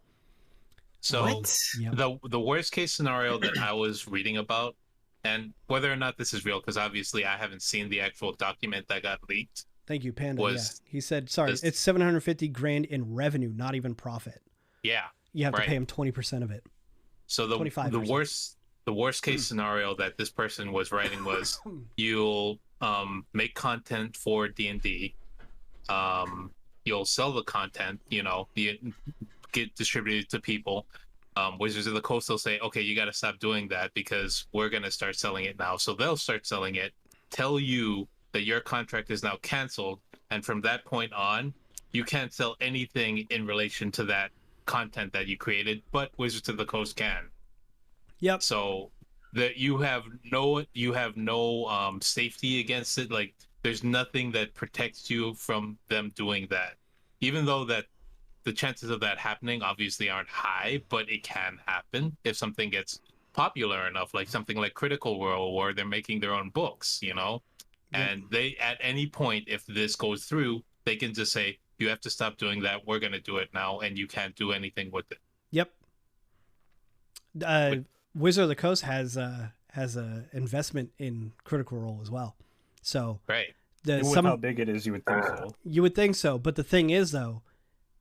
So Yeah. the worst case scenario that I was reading about, and whether or not this is real, because obviously I haven't seen the actual document that got leaked. Thank you, Panda. Was Yeah. He said, sorry, this- it's 750 grand in revenue, not even profit. Yeah. You have to Right. pay him 20% of it. So the 25%. worst case scenario that this person was writing was you'll make content for D&D, you'll sell the content, you get distributed to people. Wizards of the Coast will say, okay, you got to stop doing that because we're going to start selling it now. So they'll start selling it, tell you that your contract is now canceled, and from that point on you can't sell anything in relation to that content that you created, but Wizards of the Coast can. Yep. So that you have no safety against it. Like there's nothing that protects you from them doing that. even though that the chances of that happening obviously aren't high, but it can happen if something gets popular enough, like something like Critical Role, where they're making their own books, you know, and they at any point, if this goes through, they can just say, you have to stop doing that. We're going to do it now, and you can't do anything with it. Yep. Wizard of the Coast has a investment in Critical Role as well. So right. With how big it is, you would think so. You would think so, but the thing is, though,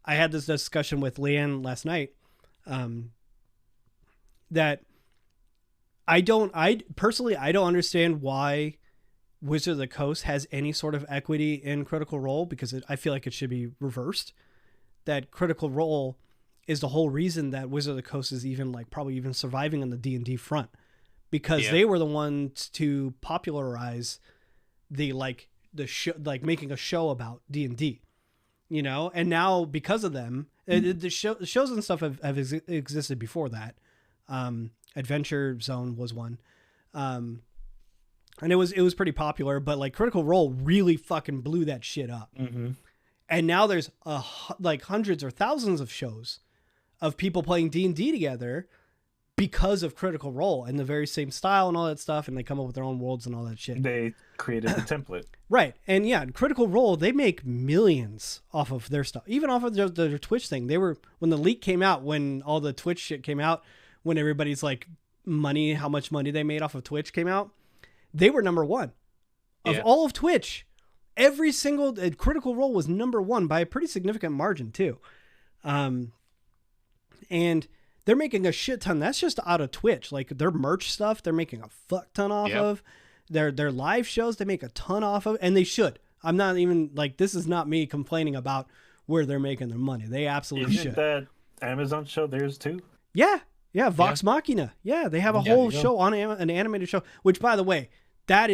I had this discussion with Leanne last night. That I personally don't understand why Wizard of the Coast has any sort of equity in Critical Role, because I feel like it should be reversed. That Critical Role is the whole reason that Wizard of the Coast is even probably even surviving on the D&D front, because they were the ones to popularize the show, making a show about D&D, you know, and now because of them, the shows and stuff have existed before that. Adventure Zone was one. And it was pretty popular, but Critical Role really fucking blew that shit up. Mm-hmm. And now there's hundreds or thousands of shows of people playing D&D together because of Critical Role and the very same style and all that stuff. And they come up with their own worlds and all that shit. They created the template. Right. And yeah, Critical Role, they make millions off of their stuff, even off of their Twitch thing. When the leak came out, when all the Twitch shit came out, when everybody's how much money they made off of Twitch came out, they were number one of all of Twitch. Every single Critical Role was number one by a pretty significant margin too. And they're making a shit ton. That's just out of Twitch. Their merch stuff, they're making a fuck ton off of. Their live shows, they make a ton off of, and they should. I'm not even this is not me complaining about where they're making their money. They absolutely should. That Amazon show theirs too? Yeah. Yeah, Vox Machina. Yeah, they have a whole show on an animated show, which, by the way, that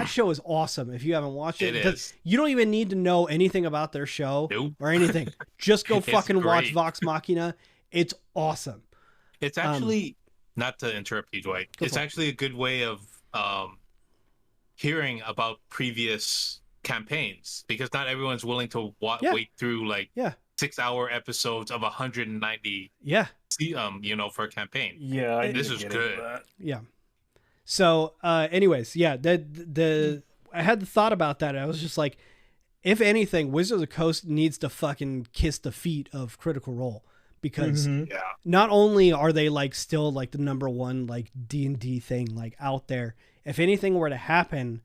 show is awesome. If you haven't watched it, because you don't even need to know anything about their show or anything. Just go fucking watch Vox Machina. It's awesome. It's actually, not to interrupt you, Dwight, it's actually a good way of hearing about previous campaigns, because not everyone's willing to wait through 6-hour episodes of 190 for a campaign. Yeah, this is good. Yeah. So anyways, I had the thought about that. I was just like, if anything, Wizards of the Coast needs to fucking kiss the feet of Critical Role, because not only are they still the number one D&D thing out there, if anything were to happen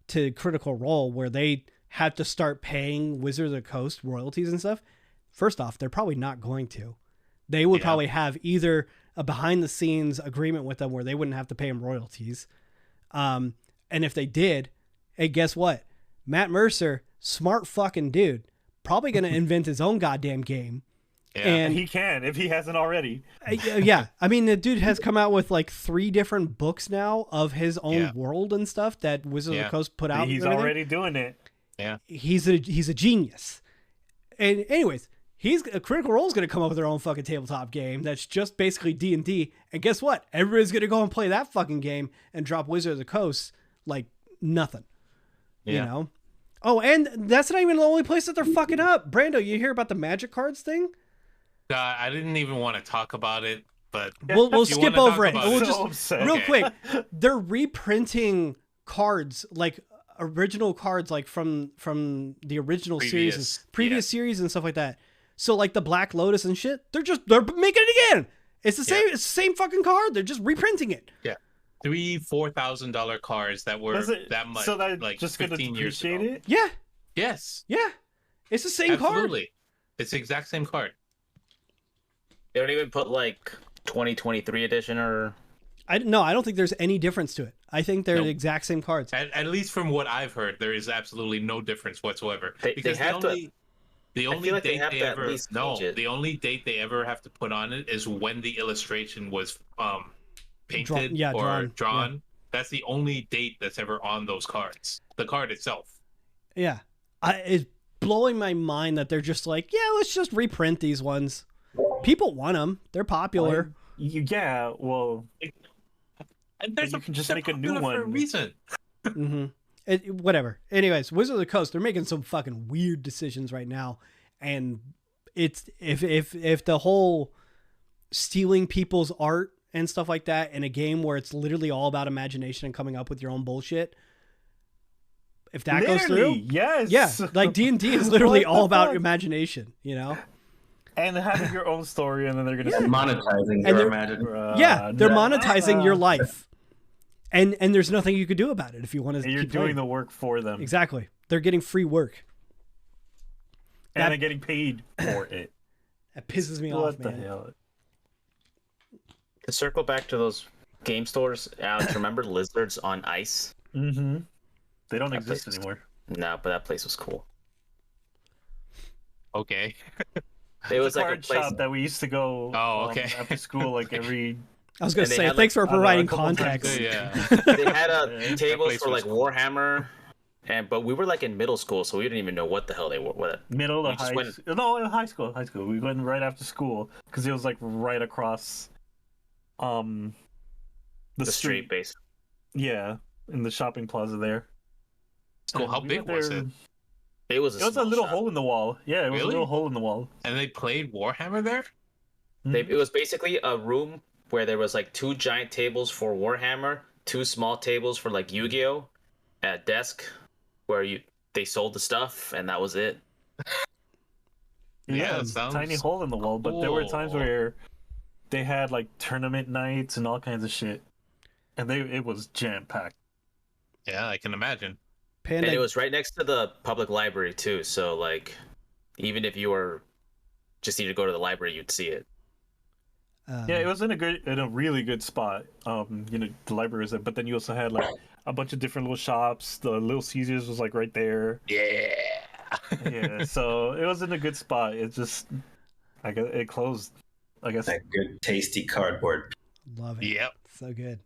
to Critical Role where they had to start paying Wizards of the Coast royalties and stuff, first off, they're probably not going to. They would probably have either a behind the scenes agreement with them where they wouldn't have to pay them royalties. And if they did, hey, guess what? Matt Mercer, smart fucking dude, probably going to invent his own goddamn game. Yeah, and he can, if he hasn't already. Yeah. I mean, the dude has come out with 3 different books now of his own world and stuff that Wizards of the Coast put out. He's already doing it. Yeah. He's a genius. And anyways, Critical Role is going to come up with their own fucking tabletop game that's just basically D&D. And guess what? Everybody's going to go and play that fucking game and drop Wizard of the Coast like nothing. You know? Oh, and that's not even the only place that they're fucking up. Brando, you hear about the Magic cards thing? I didn't even want to talk about it, but we'll skip over it. We'll just real quick. They're reprinting cards, original cards, from the original previous series and stuff like that. So the Black Lotus and shit, they're making it again. It's the same. It's the same fucking card. They're just reprinting it. Yeah, $3,000-$4,000 cards that were that much. So that just 15 years ago. It? Yeah. Yes. Yeah. It's the same card. Absolutely. It's the exact same card. They don't even put 2023 edition or. I don't think there's any difference to it. I think they're the exact same cards. At least from what I've heard, there is absolutely no difference whatsoever. The only date they ever have to put on it is when the illustration was painted drawn. Yeah. That's the only date that's ever on those cards. The card itself. Yeah. It's blowing my mind that they're just let's just reprint these ones. People want them. They're popular. Well, and you can just make a new one for a reason. Mm-hmm. Whatever. Anyways, Wizards of the Coast, they're making some fucking weird decisions right now, And it's if the whole stealing people's art and stuff like that in a game where it's literally all about imagination and coming up with your own bullshit, if that goes through, yes, yeah, like D&D is literally all about fuck? imagination, you know. And having your own story, and then they're gonna monetizing And your they're- imagination. Yeah, they're monetizing your life, and there's nothing you could do about it if you want to. And you're keep doing playing. the work for them. Exactly. They're getting free work. And That- they're getting paid for it. That pisses me What off, the man. hell? To circle back to those game stores, Alex, remember Lizards on Ice? Mm-hmm. They don't That exist place is- anymore. No, but that place was cool. Okay. It was It's a like a card place. shop that we used to go Oh, okay. after school, like every. I was gonna And they say, had, thanks like, for I don't know, providing a couple times context. Yeah. They had Yeah, tables place for was like cool. Warhammer, but we were like in middle school, so we didn't even know what the hell they were. What? Middle We of just high went- school. No, high school. High school. We went right after school because it was like right across, the street base. Yeah, in the shopping plaza there. Cool. And How we big went was there- it? It was a, It was a small little shop. hole in the wall. Yeah, it was Really? a little hole in the wall. And they played Warhammer there? It was basically a room where there was like 2 giant tables for Warhammer, 2 small tables for like Yu-Gi-Oh, a desk where they sold the stuff, and that was it. Yeah, it was a sounds tiny hole in the wall, but there were times cool. where they had like tournament nights and all kinds of shit, and it was jam packed. Yeah, I can imagine. And Panda, it was right next to the public library too, so like even if you were just need to go to the library, you'd see it. Yeah, it was in a really good spot. The library was there, but then you also had like a bunch of different little shops. The Little Caesars was like right there. Yeah. Yeah, so it was in a good spot. It just, I guess it closed. I guess. That good, tasty cardboard. love it. Yep. So good.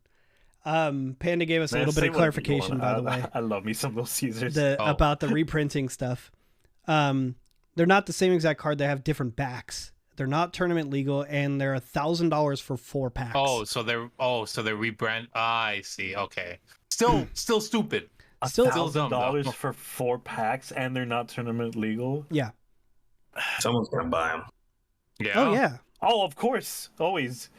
Panda gave us a Man, little bit say of what you clarification, want. by the way, I love me some Little Caesars. Oh. about the reprinting stuff. They're not the same exact card. They have different backs. They're not tournament legal, and they're $1,000 for 4 packs. So they're rebrand. I see. Okay. Still stupid. Still dumb, though. $1,000 for 4 packs, and they're not tournament legal. yeah. Someone's gonna buy them. Yeah. Oh yeah. Oh, of course, always.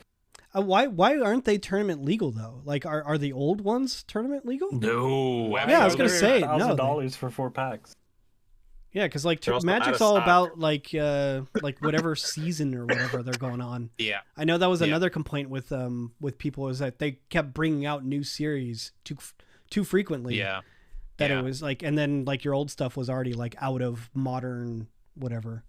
Why aren't they tournament legal though? Like, are the old ones tournament legal? No. Yeah, I was gonna say, no, $1,000 for 4 packs. Yeah, because like They're also Magic's out of all stock. about like whatever season or whatever they're going on. Yeah. I know that was Yeah. another complaint with people is that they kept bringing out new series too frequently. Yeah. That Yeah. it was like, and then like your old stuff was already like out of modern whatever.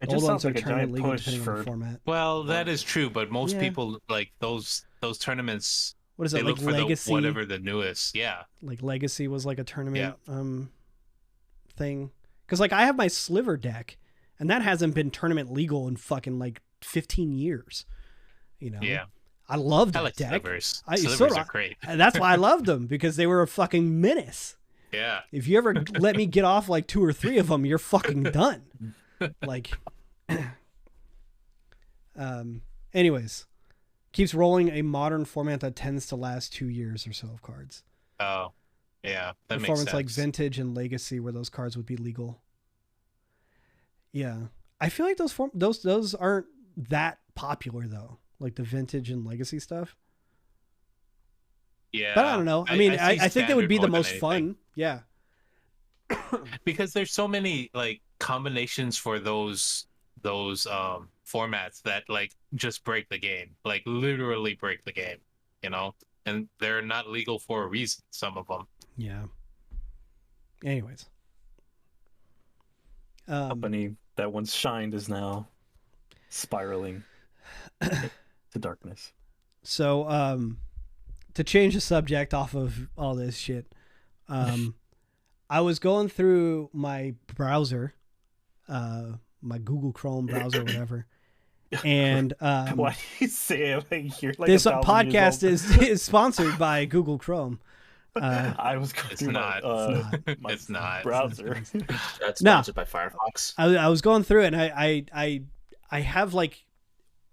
It Old just ones sounds are like a tournament giant legal push depending on the for. format. Well, that is true, but most Yeah. people like those tournaments. What is They it look like for Legacy? whatever the newest. Yeah. Like Legacy was like a tournament thing. Because like I have my Sliver deck, and that hasn't been tournament legal in fucking like 15 years. You know. Yeah. I loved I that like deck. slivers. I- so Slivers do are I. great. And that's why I loved them, because they were a fucking menace. Yeah. If you ever let me get off like 2 or 3 of them, you're fucking done. Like, anyways, keeps rolling a modern format that tends to last 2 years or so of cards. Oh. Yeah. That makes Formats sense. like Vintage and Legacy, where those cards would be legal. Yeah, I feel like those aren't that popular though, like the Vintage and Legacy stuff. Yeah. But I don't know. I mean, I see think they would be the standard more most than fun. anything. Yeah. Because there's so many like combinations for those formats that like just break the game, like literally break the game, and they're not legal for a reason, some of them. Yeah. Anyways. Company that once shined is now spiraling to darkness. So, to change the subject off of all this shit, I was going through my browser, my Google Chrome browser, or whatever, and Why do you say it like you're like this 1,000 years podcast old? is sponsored by Google Chrome. I was going It's through not. my It's not. browser. That's No. sponsored by Firefox. I was going through it, and I have like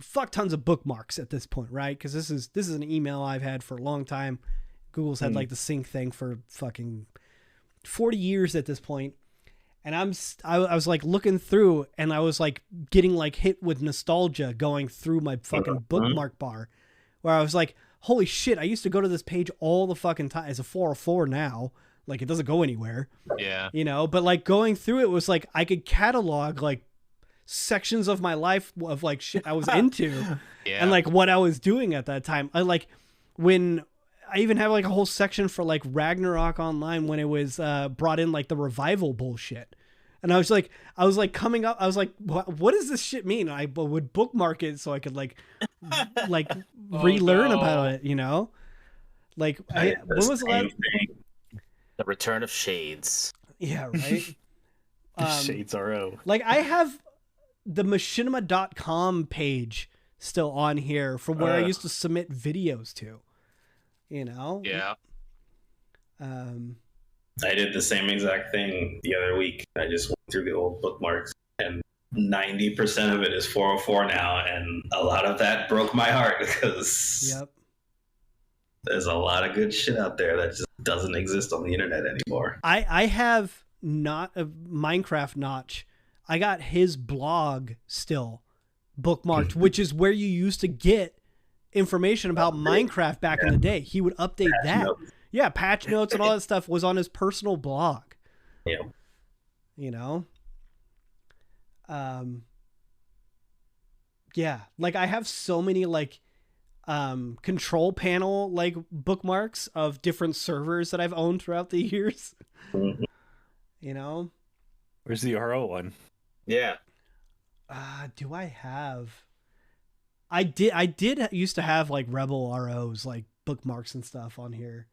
fuck tons of bookmarks at this point, right? Because this is an email I've had for a long time. Google's had like the sync thing for fucking 40 years at this point. And I was like looking through, and I was like getting like hit with nostalgia going through my fucking bookmark bar, where I was like, holy shit, I used to go to this page all the fucking time. It's a 404 now. Like, it doesn't go anywhere. Yeah. You know, but like going through it was like I could catalog like sections of my life of like shit I was into and like what I was doing at that time. I like when I even have like a whole section for like Ragnarok Online when it was brought in like the revival bullshit. And I was like coming up, I was like, what does this shit mean? I would bookmark it so I could like relearn about it, you know? Like, when was the last? The Return of Shades. Yeah, right? Shades RO. Like, I have the machinima.com page still on here from where I used to submit videos to, you know? Yeah. I did the same exact thing the other week. I just went through the old bookmarks, and 90% of it is 404 now, and a lot of that broke my heart because there's a lot of good shit out there that just doesn't exist on the internet anymore. I have not a Minecraft Notch. I got his blog still bookmarked, which is where you used to get information about Minecraft back in the day. He would update that. Yeah, patch notes and all that stuff was on his personal blog. Yeah. You know? Yeah, like I have so many like control panel like bookmarks of different servers that I've owned throughout the years. You know? Where's the RO one? Yeah. Do I have? I did used to have like Rebel ROs like bookmarks and stuff on here.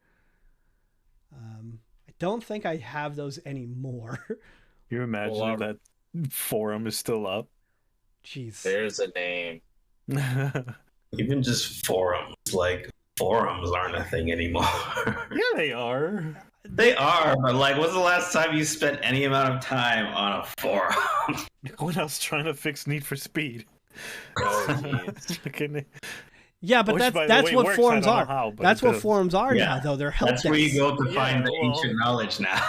I don't think I have those anymore. You imagine if that forum is still up? Jeez. There's a name. Even just forums, like forums aren't a thing anymore. Yeah, they are. They are, but like, when's the last time you spent any amount of time on a forum? When I was trying to fix Need for Speed. Yeah, but that's what forums are. That's what forums are now, though. They're help That's where you go to find the ancient knowledge now.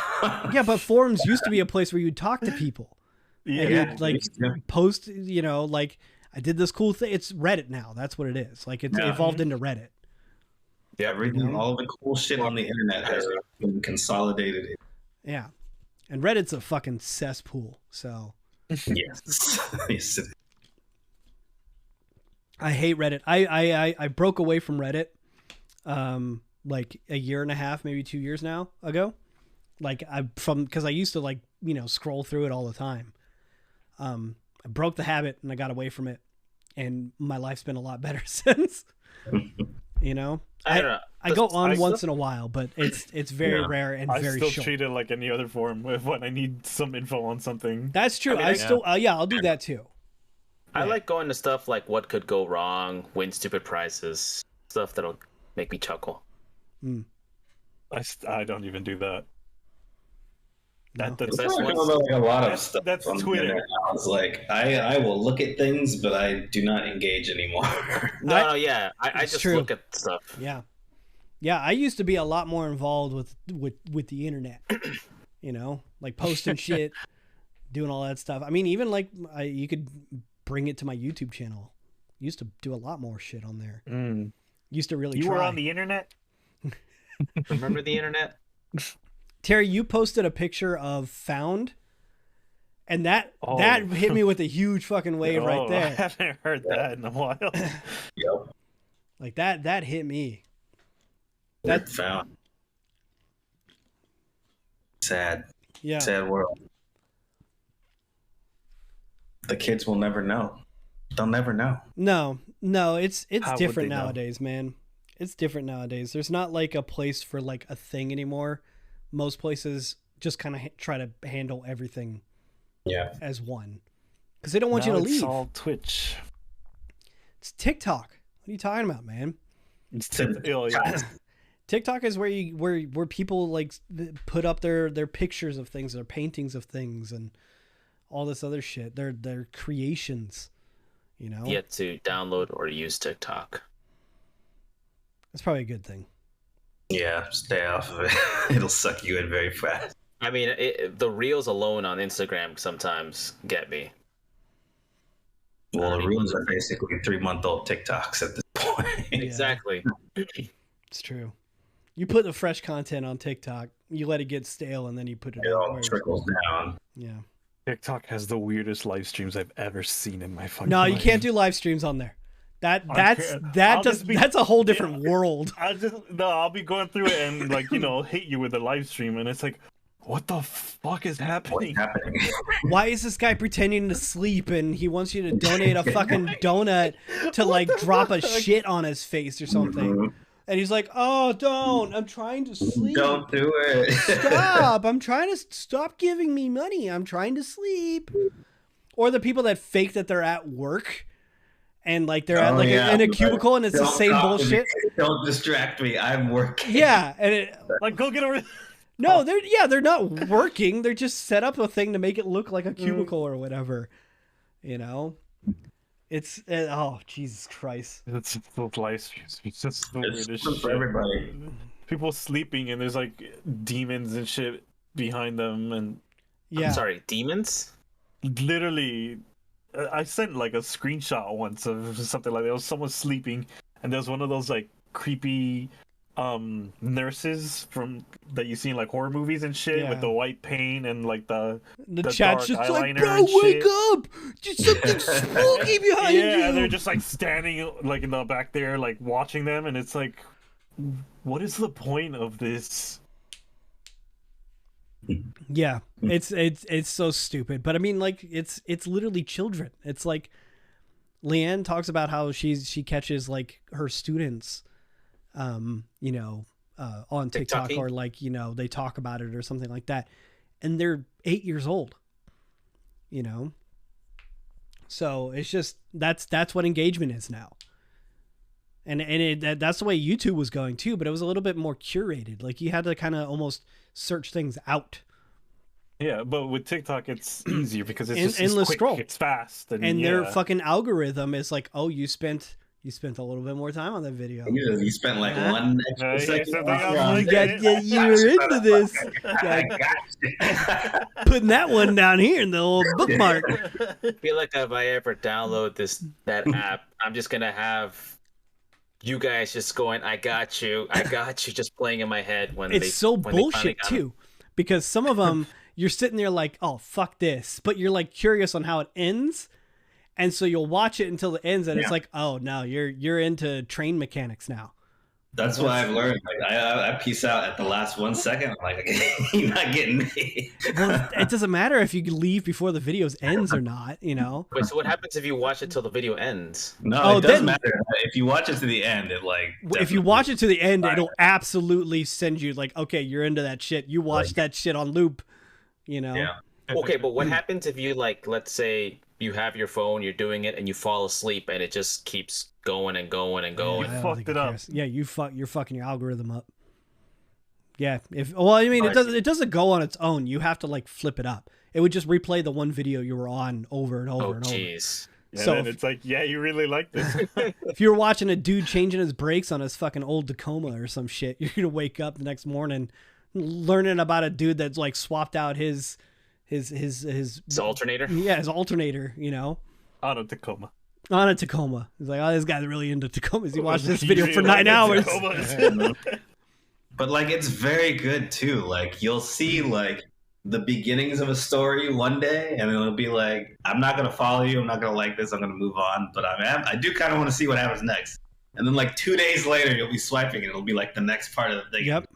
Yeah, but forums used to be a place where you'd talk to people. Yeah, and like post, you know, like I did this cool thing. It's Reddit now. That's what it is. Like it's evolved into Reddit. Yeah, everything, all the cool shit on the internet has been consolidated. Yeah, and Reddit's a fucking cesspool. So yes. I hate Reddit. I broke away from Reddit, like a year and a half, maybe 2 years now ago. Like because I used to like, you know, scroll through it all the time. I broke the habit and I got away from it, and my life's been a lot better since. You know, I go on once in a while, but it's very rare and very short. I still treat it like any other forum when I need some info on something. That's true. I still I'll do that too. I like going to stuff like what could go wrong, win stupid prizes, stuff that'll make me chuckle. I don't even do that. That's like a lot of stuff. That's Twitter. I was like, I will look at things, but I do not engage anymore. No, I just look at stuff. Yeah. I used to be a lot more involved with the internet. You know, like posting shit, doing all that stuff. I mean, even like you could bring it to my YouTube channel. Used to do a lot more shit on there. Used to really. You were on the internet. Remember the internet? Terry, you posted a picture of Found, and that hit me with a huge fucking wave right there. I haven't heard that in a while. Like that hit me. That Found. Sad. Yeah. Sad world. The kids will never know. They'll never know. No, it's different nowadays, man. It's different nowadays. There's not like a place for like a thing anymore. Most places just kind of try to handle everything as one. Because they don't want you to leave. It's all Twitch. It's TikTok. What are you talking about, man? It's TikTok. TikTok is where people like put up their pictures of things, their paintings of things, and all this other shit. Their creations, you know? Yet to download or use TikTok. That's probably a good thing. Yeah, stay off of it. It'll suck you in very fast. I mean, the reels alone on Instagram sometimes get me. Well, the reels are basically 3-month-old TikToks at this point. Exactly. It's true. You put the fresh content on TikTok, you let it get stale, and then you put it It all out. trickles down. Yeah. TikTok has the weirdest live streams I've ever seen in my fucking No, life. you can't do live streams on there. That's a whole different world. I'll be going through it and like, you know, hit you with a live stream, and it's like, what the fuck is happening? What's happening? Why is this guy pretending to sleep and he wants you to donate a fucking donut to like drop a shit on his face or something? Mm-hmm. And he's like, "Oh, don't! I'm trying to sleep. Don't do it. Stop! I'm trying to stop giving me money. I'm trying to sleep." Or the people that fake that they're at work, and like they're at in a cubicle, and it's the same bullshit. Don't distract me. I'm working. Yeah, and like go get a. No, they're not working. They're just set up a thing to make it look like a cubicle or whatever. You know, it's oh Jesus Christ! It's those live streams. It's just the weirdest shit for everybody. People sleeping and there's like demons and shit behind them, and yeah, I'm sorry, demons. Literally, I sent like a screenshot once of something like that. It was someone sleeping, and there was one of those like creepy nurses from that you see in like horror movies and shit with the white paint and like the chat's dark just like, eyeliner bro, and wake shit. up! Just something spooky behind you. Yeah, and they're just like standing like in the back there, like watching them, and it's like, what is the point of this? Yeah, it's so stupid. But I mean, like, it's literally children. It's like Leanne talks about how she catches like her students, you know, on TikTok or like, you know, they talk about it or something like that, and they're 8 years old. You know, so it's just that's what engagement is now. And that's the way YouTube was going too, but it was a little bit more curated. Like you had to kind of almost search things out. Yeah, but with TikTok, it's easier because it's just endless quick, scroll. It's fast, and their fucking algorithm is like, oh, you spent a little bit more time on that video. You spent like 1 extra second. You were into this. I got you. Putting that one down here in the old bookmark. I feel like if I ever download that app, I'm just gonna have you guys just going, I got you, just playing in my head when it's so bullshit too, because some of them you're sitting there like, oh fuck this, but you're like curious on how it ends, and so you'll watch it until it ends, and it's like, oh no, you're into train mechanics now. That's what I've learned. Like I piece out at the last 1 second. I'm like, okay, you're not getting me. Well, it doesn't matter if you leave before the video ends or not, you know. Wait, so what happens if you watch it till the video ends? No, it doesn't matter. If you watch it to the end, it like if you watch it to the end, it'll absolutely send you like, okay, you're into that shit. You watch that shit on loop, you know. Yeah. Okay, but what happens if you like, let's say you have your phone, you're doing it, and you fall asleep, and it just keeps going and going and going? You fucked it up. Yeah, you're fucking your algorithm up. Yeah, it doesn't go on its own. You have to like flip it up. It would just replay the one video you were on over and over and over. Jeez. Yeah, so it's like, yeah, you really like this. If you're watching a dude changing his brakes on his fucking old Tacoma or some shit, you're gonna wake up the next morning learning about a dude that's like swapped out his alternator. Yeah, his alternator. You know, on a Tacoma. He's like, oh, this guy's really into Tacomas. He watched this video for 9 hours. But like, it's very good too. Like, you'll see like the beginnings of a story one day, and it'll be like, I'm not gonna follow you. I'm not gonna like this. I'm gonna move on. But I do kind of want to see what happens next. And then like 2 days later, you'll be swiping, and it'll be like the next part of the thing. Yep.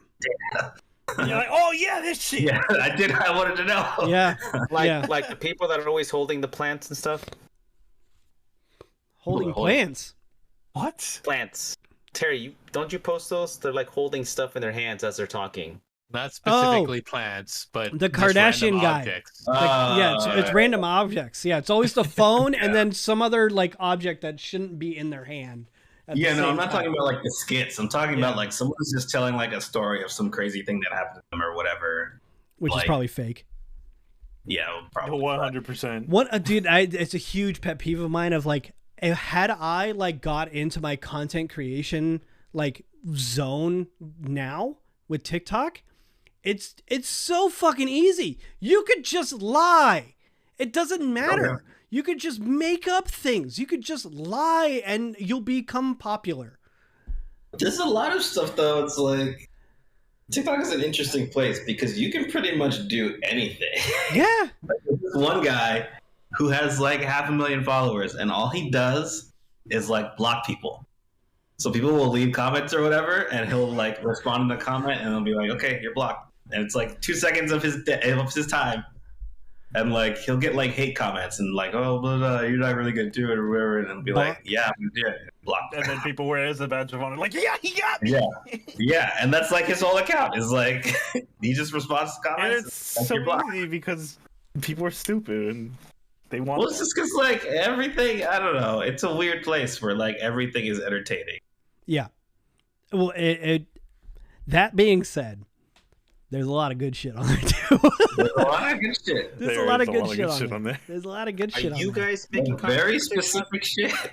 And you're like, oh yeah, this shit. Yeah, I wanted to know. Yeah. Like the people that are always holding the plants and stuff. Holding plants. What? Plants. Terry, don't you post those? They're like holding stuff in their hands as they're talking. Not specifically plants, but the Kardashian guy. Objects. It's random objects. Yeah, it's always the phone and then some other like object that shouldn't be in their hand. Yeah, no, I'm not talking about like the skits. I'm talking about like someone's just telling like a story of some crazy thing that happened to them or whatever. Which is probably fake. Yeah, probably 100%. Dude, it's a huge pet peeve of mine of like, had I like got into my content creation like zone now with TikTok, It's so fucking easy. You could just lie. It doesn't matter. Okay. You could just make up things. You could just lie and you'll become popular. There's a lot of stuff though. It's like TikTok is an interesting place because you can pretty much do anything. Yeah. Like, there's this one guy who has like 500,000 followers, and all he does is like block people. So people will leave comments or whatever, and he'll like respond to the comment, and he'll be like, "Okay, you're blocked." And it's like 2 seconds of his time, and like he'll get like hate comments and like, "Oh, blah, blah, you're not really gonna do it" or whatever, and he'll be like, "Yeah, I'm good." Blocked. And then people wear it as a badge of honor, like, yeah, he got me. Yeah, and that's like his whole account is like he just responds to And comments. it's and so you're blocked. easy because people are stupid and they want. Well, it's just because like everything, I don't know. It's a weird place where like everything is entertaining. Yeah. Well, that being said, there's a lot of good shit on there too. There's a lot of good shit. There's There a lot of is good shit on there. there. There's a lot of good Are shit on you there. guys making Very content or something? specific shit.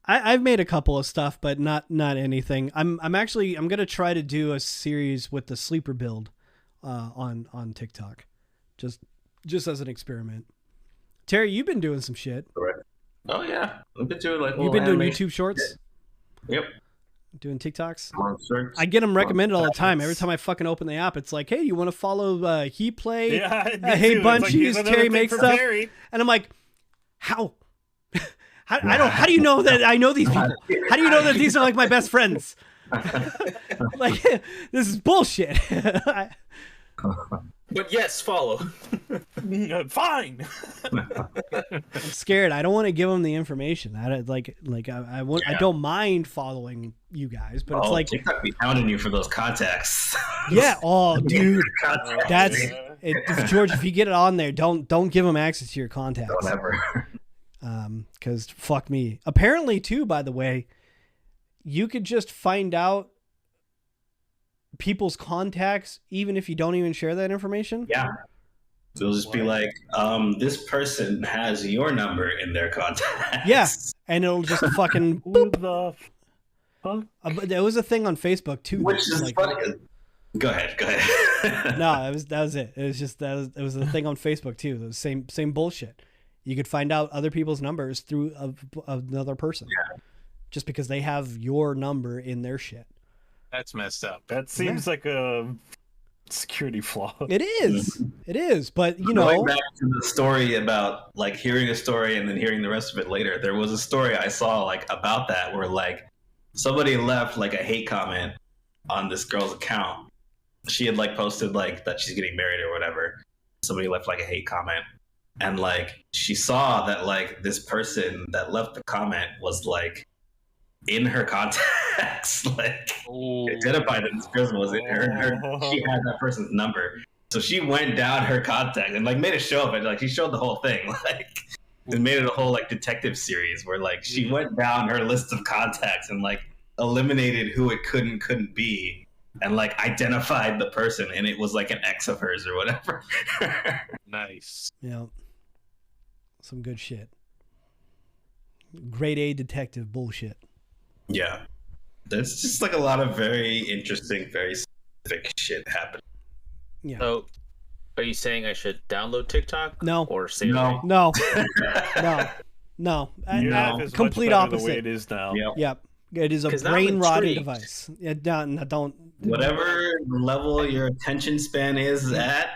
I've made a couple of stuff, but not anything. I'm gonna try to do a series with the sleeper build on TikTok, just as an experiment. Terry, you've been doing some shit. Oh yeah, I've been doing like You've been doing YouTube shorts, Yep. doing TikToks. Monsters. I get them recommended all the time. Every time I fucking open the app, it's like, hey, you want to follow He Play? Yeah, Hey, me too. Bunchies, It's like, here's another Terry thing makes for stuff. Terry. And I'm like, how? How do you know that I know these people? How do you know that these are like my best friends? Like, this is bullshit. But yes, follow. Fine. I'm scared. I don't want to give them the information. I don't mind following you guys, but it's like, TikTok be hounding you for those contacts. yeah. Oh, dude, Contacts. that's Yeah. George. If you get it on there, don't give them access to your contacts. Don't ever. Because fuck me. Apparently, too, by the way, you could just find out people's contacts even if you don't even share that information. Yeah. So it'll just be like, this person has your number in their contacts. Yeah, and it'll just fucking. Who the fuck? But there was a thing on Facebook too. Which that was is funny. Go ahead. No, that was it. It was just it was a thing on Facebook too. The same bullshit. You could find out other people's numbers through another person, just because they have your number in their shit. That's messed up. That seems like a security flaw. It is. But you Going know, back to the story about like hearing a story and then hearing the rest of it later, there was a story I saw like about that where like somebody left like a hate comment on this girl's account. She had like posted like that she's getting married or whatever. Somebody left like a hate comment, and like she saw that like this person that left the comment was like in her contacts, like identified that this person was in her. She had that person's number, so she went down her contact and like made a show of it. Like she showed the whole thing, like and made it a whole like detective series where like she went down her list of contacts and like eliminated who it couldn't be, and like identified the person, and it was like an ex of hers or whatever. Nice. yeah, some good shit. Grade A detective bullshit. Yeah, there's just like a lot of very interesting, very specific shit happening. Yeah. So, are you saying I should download TikTok? No. Or stay No. away? No. No. Your No. life is much Complete better the way opposite. it is now. Yep. Yep. It is a 'Cause I'm brain rotting intrigued. device. Yeah, don't. Whatever level your attention span is at,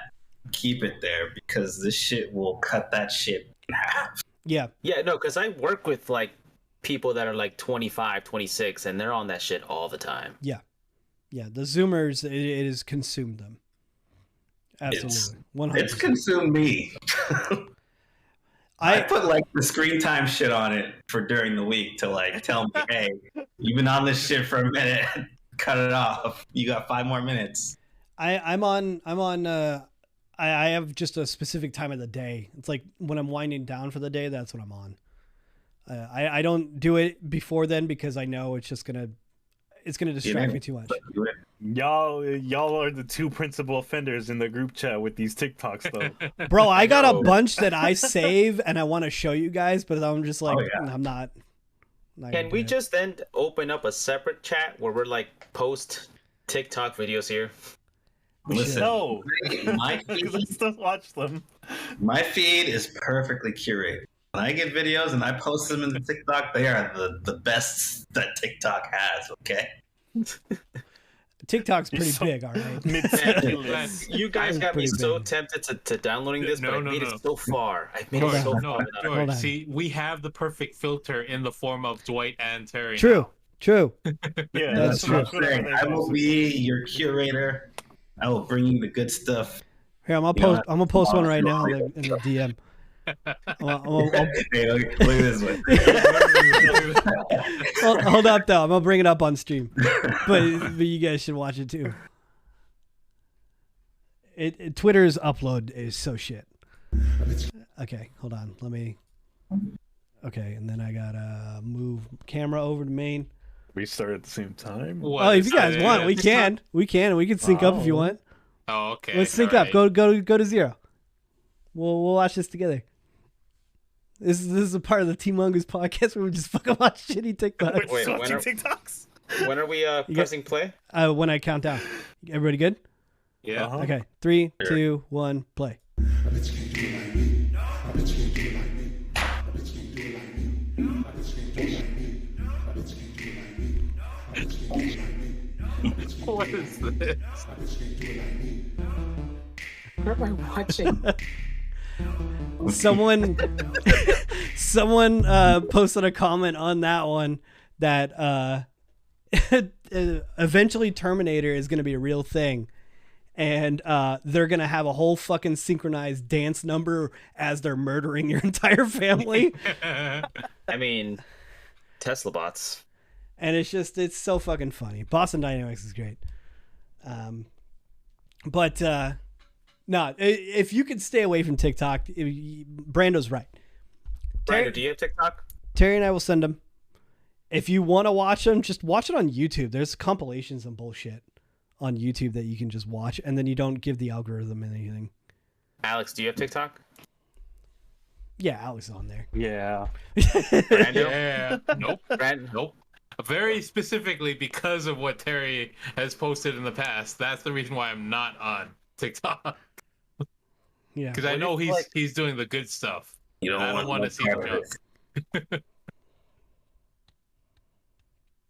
keep it there because this shit will cut that shit in half. Yeah. Yeah, no, because I work with like people that are like 25, 26, and they're on that shit all the time. Yeah. The Zoomers, it has consumed them. Absolutely. 100%. It's consumed me. I put like the screen time shit on it for during the week to like tell me, hey, you've been on this shit for a minute, cut it off. You got 5 more minutes. I have just a specific time of the day. It's like when I'm winding down for the day, that's what I'm on. I don't do it before then because I know it's just gonna distract me too much. Y'all are the 2 principal offenders in the group chat with these TikToks, though. Bro, I got a bunch that I save and I want to show you guys, but I'm just like, I'm not gonna Can do we it. just then open up a separate chat where we're like post TikTok videos here? Listen, No, my because I feed, still watch them. my feed is perfectly curated. When I get videos and I post them in TikTok, they are the best that TikTok has. Okay. TikTok's You're pretty so big, all right. meticulous. You guys got me Pretty so big. tempted to downloading this, but No, I made no. it so far. I made Hold it on. so No, far. Hold George, on. see, we have the perfect filter in the form of Dwight and Terry. True, true. Yeah, That's true. what I'm saying. I will be your curator. I will bring you the good stuff. Here, I'm gonna post one right now in the DM. Hey, look at this one. Hold up though. I'm gonna bring it up on stream, but you guys should watch it too. Twitter's upload is so shit. Okay, hold on. Let me. Okay, and then I gotta move camera over to main. We start at the same time. Oh, if you guys want, we can. We can sync up if you want. Oh, okay. Let's sync up. Go to 0. We'll watch this together. This is a part of the Team Mongoose podcast where we just fucking watch shitty TikToks. Wait, Watching TikToks. When are we pressing play? When I count down. Everybody good? Yeah. Uh-huh. Okay. 3, 2, 1, play. What is this? What am I watching? Someone posted a comment on that one that eventually Terminator is going to be a real thing, and they're going to have a whole fucking synchronized dance number as they're murdering your entire family. I mean, Tesla bots. And it's so fucking funny. Boston Dynamics is great. But no, if you could stay away from TikTok, Brando's right. Brando, do you have TikTok? Terry and I will send them. If you want to watch them, just watch it on YouTube. There's compilations and bullshit on YouTube that you can just watch, and then you don't give the algorithm anything. Alex, do you have TikTok? Yeah, Alex is on there. Yeah. Brando? Yeah. Nope. Brand- Nope. Very specifically because of what Terry has posted in the past. That's the reason why I'm not on TikTok. Yeah. Because I know he's doing the good stuff. You I don't want to see the junk.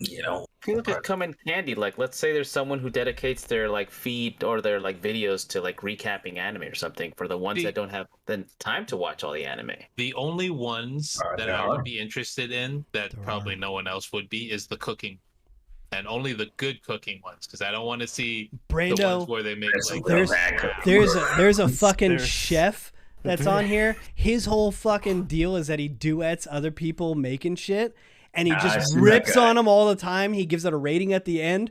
You know, I feel like it come in handy. Like, let's say there's someone who dedicates their like feed or their like videos to like recapping anime or something for the ones that don't have the time to watch all the anime. The only ones that I would be interested in that probably no one else would be is the cooking, and only the good cooking ones, because I don't want to see the Brando, ones where they make like there's a fucking chef that's on here. His whole fucking deal is that he duets other people making shit, and he just rips on them all the time. He gives it a rating at the end.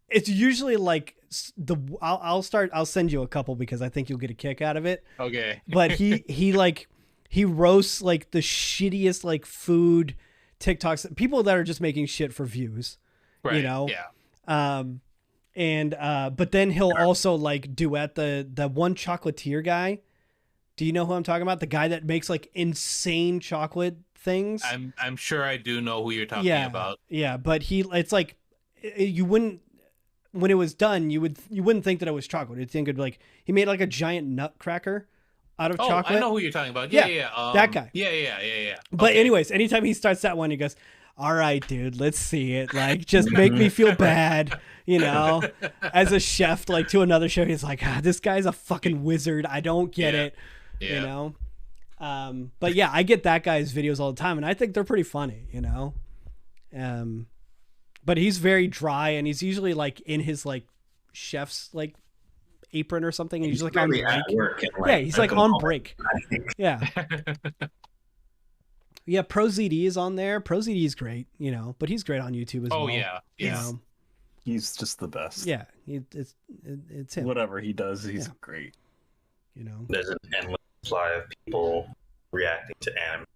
It's usually like I'll send you a couple because I think you'll get a kick out of it. Okay. But he roasts like the shittiest like food TikToks, people that are just making shit for views. Right. You know? Yeah. But then he'll also like duet the one chocolatier guy. Do you know who I'm talking about? The guy that makes like insane chocolate things. I'm sure I do know who you're talking about. Yeah, but it's like you wouldn't, when it was done, you wouldn't think that it was chocolate. You'd think it'd be like he made like a giant nutcracker out of chocolate. I know who you're talking about. Yeah. That guy. Yeah. But anyways, anytime he starts that one, he goes, "All right, dude, let's see it. Like, just make me feel bad." You know, as a chef, like to another chef, he's like, "This guy's a fucking wizard. I don't get it." Yeah. You know. But yeah, I get that guy's videos all the time, and I think they're pretty funny. You know. But he's very dry, and he's usually like in his like chef's like apron or something, and he's like on break. Yeah, he's like on break. Yeah. Yeah, ProZD is on there. ProZD is great, you know, but he's great on YouTube as well. Oh yeah. You know? He's just the best. Yeah, it's him. Whatever he does, he's great. You know, there's an endless supply of people reacting to anime.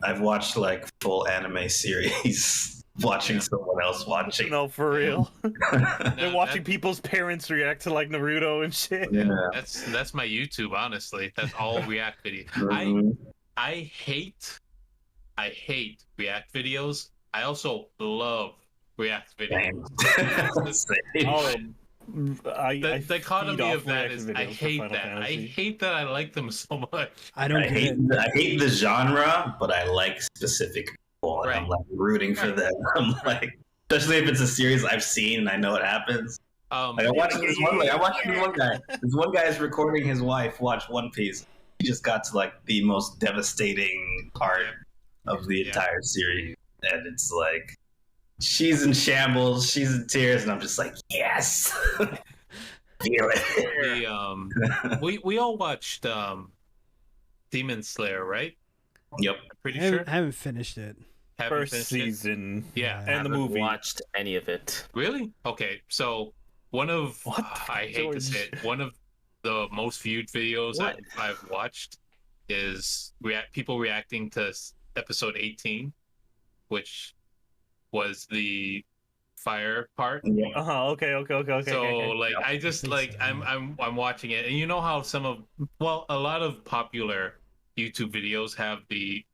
I've watched like full anime series watching someone else watching. No, for real. They're watching people's parents react to like Naruto and shit. Yeah. That's my YouTube, honestly. That's all React videos. Mhm. I hate React videos. I also love React videos. Oh, The dichotomy of that is, I videos for hate Final that. I Fantasy. hate that I like them so much. I don't get it. I hate the genre, but I like specific people, and Right. I'm like rooting for them. I'm like, especially if it's a series I've seen and I know it happens. Like I watched this one. Like I watched this one guy. This one guy is recording his wife watch One Piece. He just got to like the most devastating part of the entire series, and it's like she's in shambles, she's in tears, and I'm just like, yes, feel it. We all watched Demon Slayer, right? Yep. I'm pretty I sure. haven't finished it. Haven't First finished it? season. Yeah. And the Haven't movie. watched any of it. Really? Okay. So one of What the I hate to say it, one of the most viewed videos What? I've watched is people reacting to episode 18, which was the fire part. Yeah. Okay. So okay. like I just like I'm watching it, and you know how a lot of popular YouTube videos have the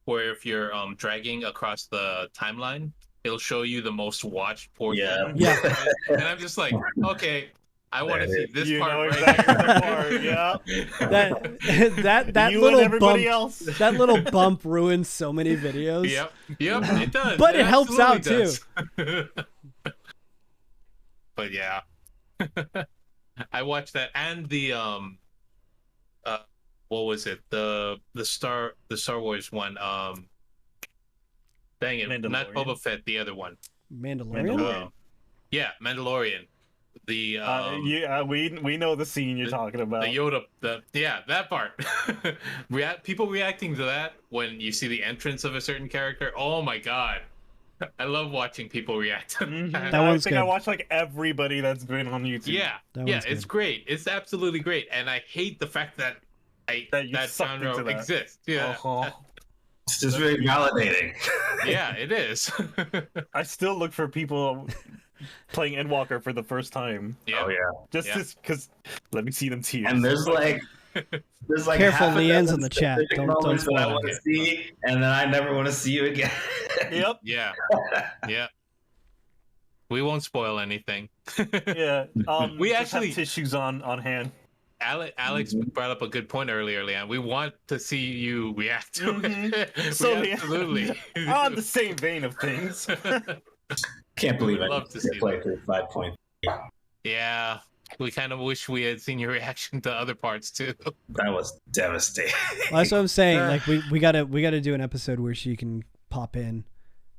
where if you're dragging across the timeline, it'll show you the most watched portion. Yeah. And I'm just like, okay, I want to see this You part know right exactly here. the part, yeah. That You little and everybody bump, else. that little bump ruins so many videos. Yep, it does. But it helps out, absolutely does. But yeah, I watched that and the what was it? The Star Wars one. Dang it, not Mandalorian. Boba Fett, the other one. Mandalorian. Yeah, Mandalorian. The we know the scene you're talking about. the Yoda, that part. People reacting to that when you see the entrance of a certain character. Oh my god, I love watching people react to Mhm. that. That one's I think I good. watched like everybody that's been on YouTube. Yeah, That yeah, one's it's good. great. It's absolutely great, and I hate the fact that That you that sucked genre into that. exists. Yeah, Uh-huh. It's just very validating. yeah, it is. I still look for people playing Endwalker for the first time. Yeah. Oh yeah. Just Yeah. because let me see them tears. And there's like Careful, half a Leanne's dozen in the chat. specific Don't moments that I spoil want it. to see, and then I never want to see you again. Yep. Yeah, yeah. We won't spoil anything. Yeah. We just actually- have tissues on hand. Alex brought up a good point earlier, Leanne. We want to see you react to it. So, We Leanne, absolutely. On the same vein of things. Can't believe Would I love didn't to see see your playthrough 5.3. Yeah, we kind of wish we had seen your reaction to other parts too. That was devastating. Well, that's what I'm saying. Like we gotta do an episode where she can pop in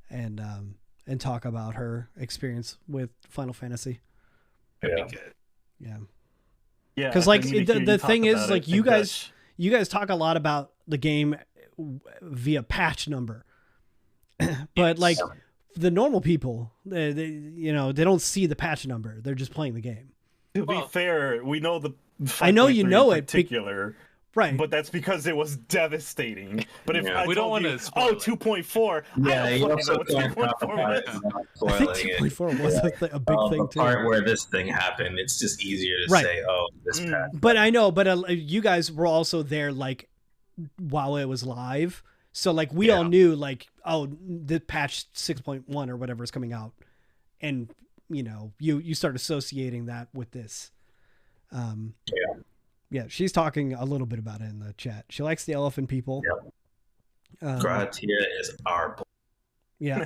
and talk about her experience with Final Fantasy. That'd Yeah. be good. Yeah. Yeah. 'Cause, like, I need to hear the you talk thing is, about like, it you in guys- Dutch. You guys talk a lot about the game via patch number, but like the normal people, they they don't see the patch number. They're just playing the game. To be Well- fair, we know the. I know you 5.3 know in it, particular, Right. but that's because it was devastating. But if Yeah. I We don't told you, wanna spoil oh, it. 2.4, Yeah, I you don't also fucking know can't what 2.4 compromise was. not I think spoiling it. 2.4 was a big thing The too. part where this thing happened, it's just easier to Right. say, "Oh, this Mm. patch." But I know, but you guys were also there like while it was live. So like we all Yeah. knew like, oh, the patch 6.1 or whatever is coming out. And you start associating that with this. Yeah, she's talking a little bit about it in the chat. She likes the elephant people. Gratia is our boy. Yeah,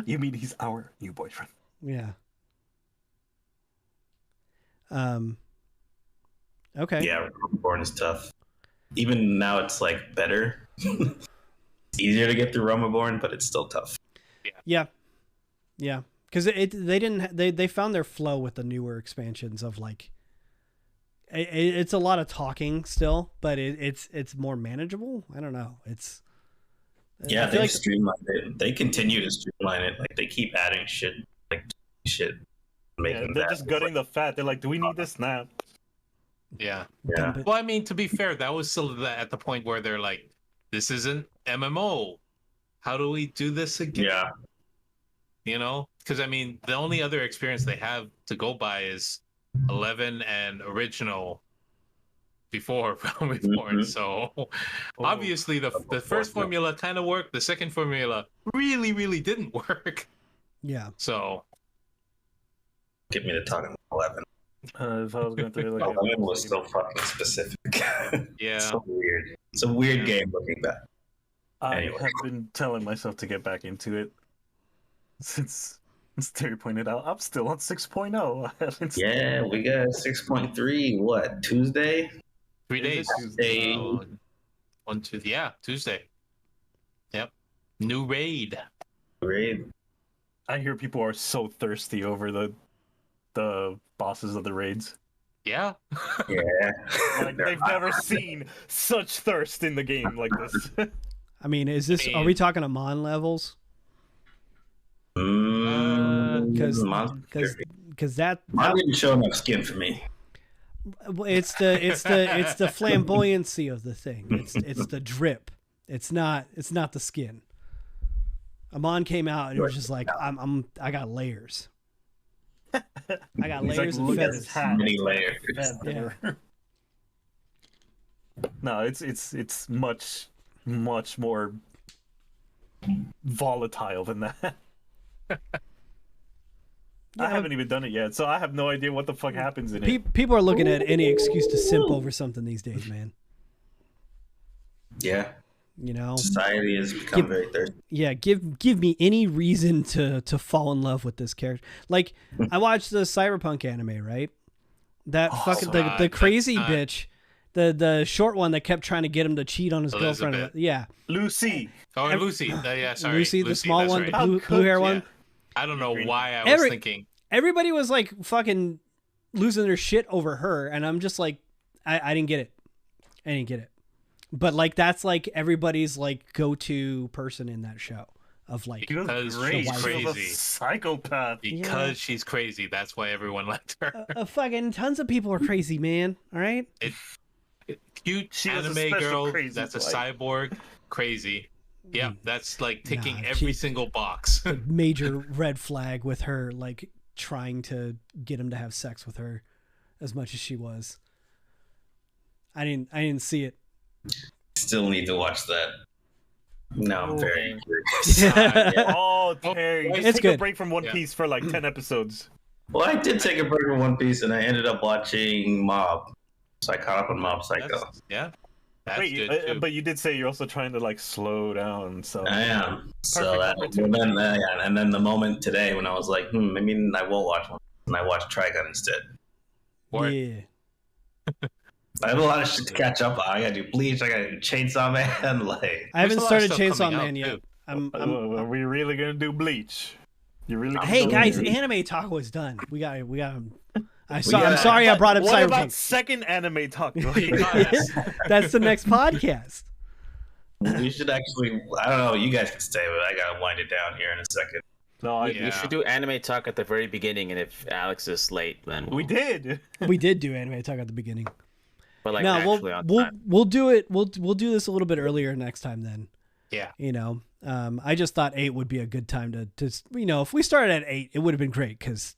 You mean he's our new boyfriend? yeah. Okay. Yeah, Born is tough. Even now, it's like better. It's easier to get through Romaborn, but it's still tough. Yeah, because they found their flow with the newer expansions of like it's a lot of talking still, but it's more manageable. I don't know. It's Yeah, I feel they like streamlined it. They continue to streamline it. Like they keep adding shit, Yeah, making they're that. just gutting the fat. They're like, do we need this now? Yeah. Yeah. dump it. Well, I mean, to be fair, that was still at the point where they're like, "This isn't MMO. How do we do this again?" Yeah, Because I mean, the only other experience they have to go by is 11 and original before Realm Reborn. Mhm. So Oh. obviously, the first formula kind of worked. The second formula really, really didn't work. Yeah. So get me to talking 11. If I was going through like 11 was so fucking specific. Yeah. So weird. It's a weird game looking back. I Anyway. have been telling myself to get back into it since Terry pointed out. I'm still on 6.0. I haven't- Yeah, we got 6.3. What, Tuesday? 3 days. Tuesday. Tuesday. Yep. New raid. Great. I hear people are so thirsty over the bosses of the raids. Yeah. Yeah. Like they've never seen such thirst in the game like this. I mean, is this? Are we talking Amon levels? Because that Mine didn't show enough skin for me. it's the flamboyancy of the thing. It's the drip. It's not the skin. Amon came out and it was just like I got layers. I got He's layers like, and look at feathers. his hat. Many layers. Yeah. No, it's much more volatile than that. I haven't even done it yet, so I have no idea what the fuck happens in it. People are looking at any excuse to simp over something these days, man. Yeah. You know, Society has become very thirsty. yeah. Give me any reason to fall in love with this character. Like I watched the Cyberpunk anime, right? That fucking the crazy bitch, the short one that kept trying to get him to cheat on his girlfriend. Yeah, Lucy. Oh, and Lucy. Yeah, sorry. Lucy, the small that's one, right. the blue hair one. I don't know why I was thinking. Everybody was like fucking losing their shit over her, and I'm just like, I didn't get it. I didn't get it. But like that's like everybody's like go-to person in that show of like Because she's crazy. Psychopath. Because she's crazy. That's why everyone liked her. Fucking tons of people are crazy, man. All right. Cute She was a anime special girl. crazy That's a type. cyborg. Crazy. Yeah, that's like ticking Nah, every single box. A major red flag with her like trying to get him to have sex with her as much as she was. I didn't see it. Still need to watch that. No, I'm very Oh, Terry, just It's take good. a break from One Piece for like 10 episodes. Well, I did take a break from One Piece, and I ended up watching Mob. So I caught up on Mob Psycho. That's Wait, good too. but you did say you're also trying to like slow down. So I am. So Perfect that, opportunity. and then the moment today when I was like, maybe I won't watch one, and I watched Trigun instead. Or- Yeah. I have a lot of shit to catch up on. I gotta do Bleach. I gotta do Chainsaw Man. Like, I haven't There's a lot of started stuff Chainsaw coming out, Man yet. too. Are we really gonna do Bleach? You really? Gonna Hey do guys, Bleach? anime talk was done. We got. I'm got- sorry I brought up What about Cyberpunk. second anime talk? That's the next podcast. we should actually. I don't know. You guys can stay, but I gotta wind it down here in a second. No, We should do anime talk at the very beginning, and if Alex is late, then we did. We did do anime talk at the beginning. But like No, actually on we'll time. we'll do it. We'll do this a little bit earlier next time then. Yeah. You know, I just thought 8 would be a good time to if we started at 8, it would have been great because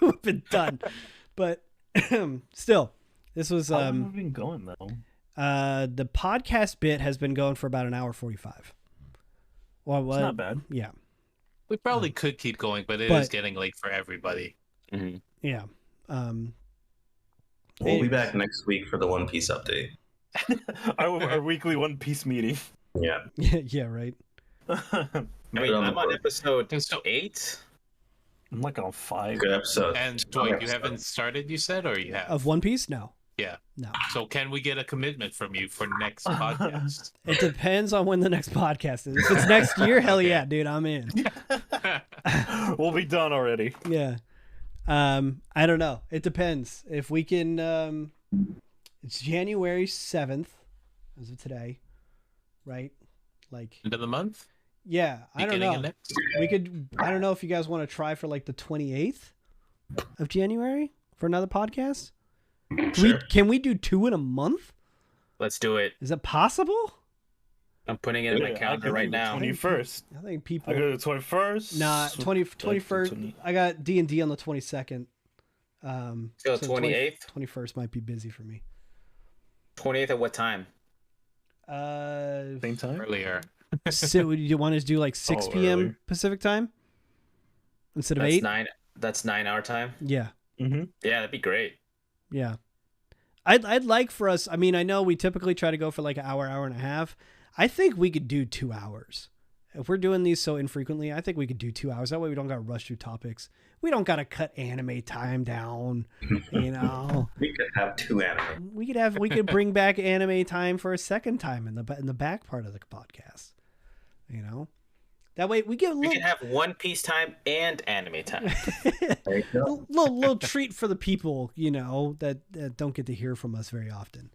we've been done. But still, this was How long have we been going though? the podcast bit has been going for about an hour 45. Well, It's not bad. Yeah, We probably could keep going, but it is getting late for everybody. Mhm. yeah. We'll be back next week for the One Piece update. our weekly One Piece meeting. Yeah. Yeah, right. I mean, I'm on episode And so- 8. I'm like on 5. Good episode. And Dwight, you haven't started, you said, or you have? Of One Piece? No. Yeah. No. So can we get a commitment from you for next podcast? It depends on when the next podcast is. If it's next year, hell yeah, dude, I'm in. We'll be done already. Yeah. I don't know. It depends. If we can it's January 7th as of today, right? Like End of the month? yeah, I don't Beginning of know. next? We could I don't know if you guys want to try for like the 28th of January for another podcast? Can we do 2 in a month? Let's do it. Is it possible? I'm putting it in my calendar right now. 21st. I think people I go to the 21st. Nah, 21st. I got D&D on the 22nd. So 28th? 21st might be busy for me. 28th at what time? Same time. Earlier. So you want to do like 6 Oh, p.m. early. Pacific time instead of That's 8? That's 9-hour time. Yeah. Mm-hmm. Yeah, that'd be great. Yeah. I'd like for us, I mean, I know we typically try to go for like an hour, hour and a half. I think we could do 2 hours. If we're doing these so infrequently, I think we could do 2 hours. That way we don't got to rush through topics. We don't got to cut anime time down, you know. We could have 2 anime. We could bring back anime time for a second time in the back part of the podcast, you know. That way we get a We little can have One Piece time and anime time. There you go. little treat for the people, you know, that don't get to hear from us very often.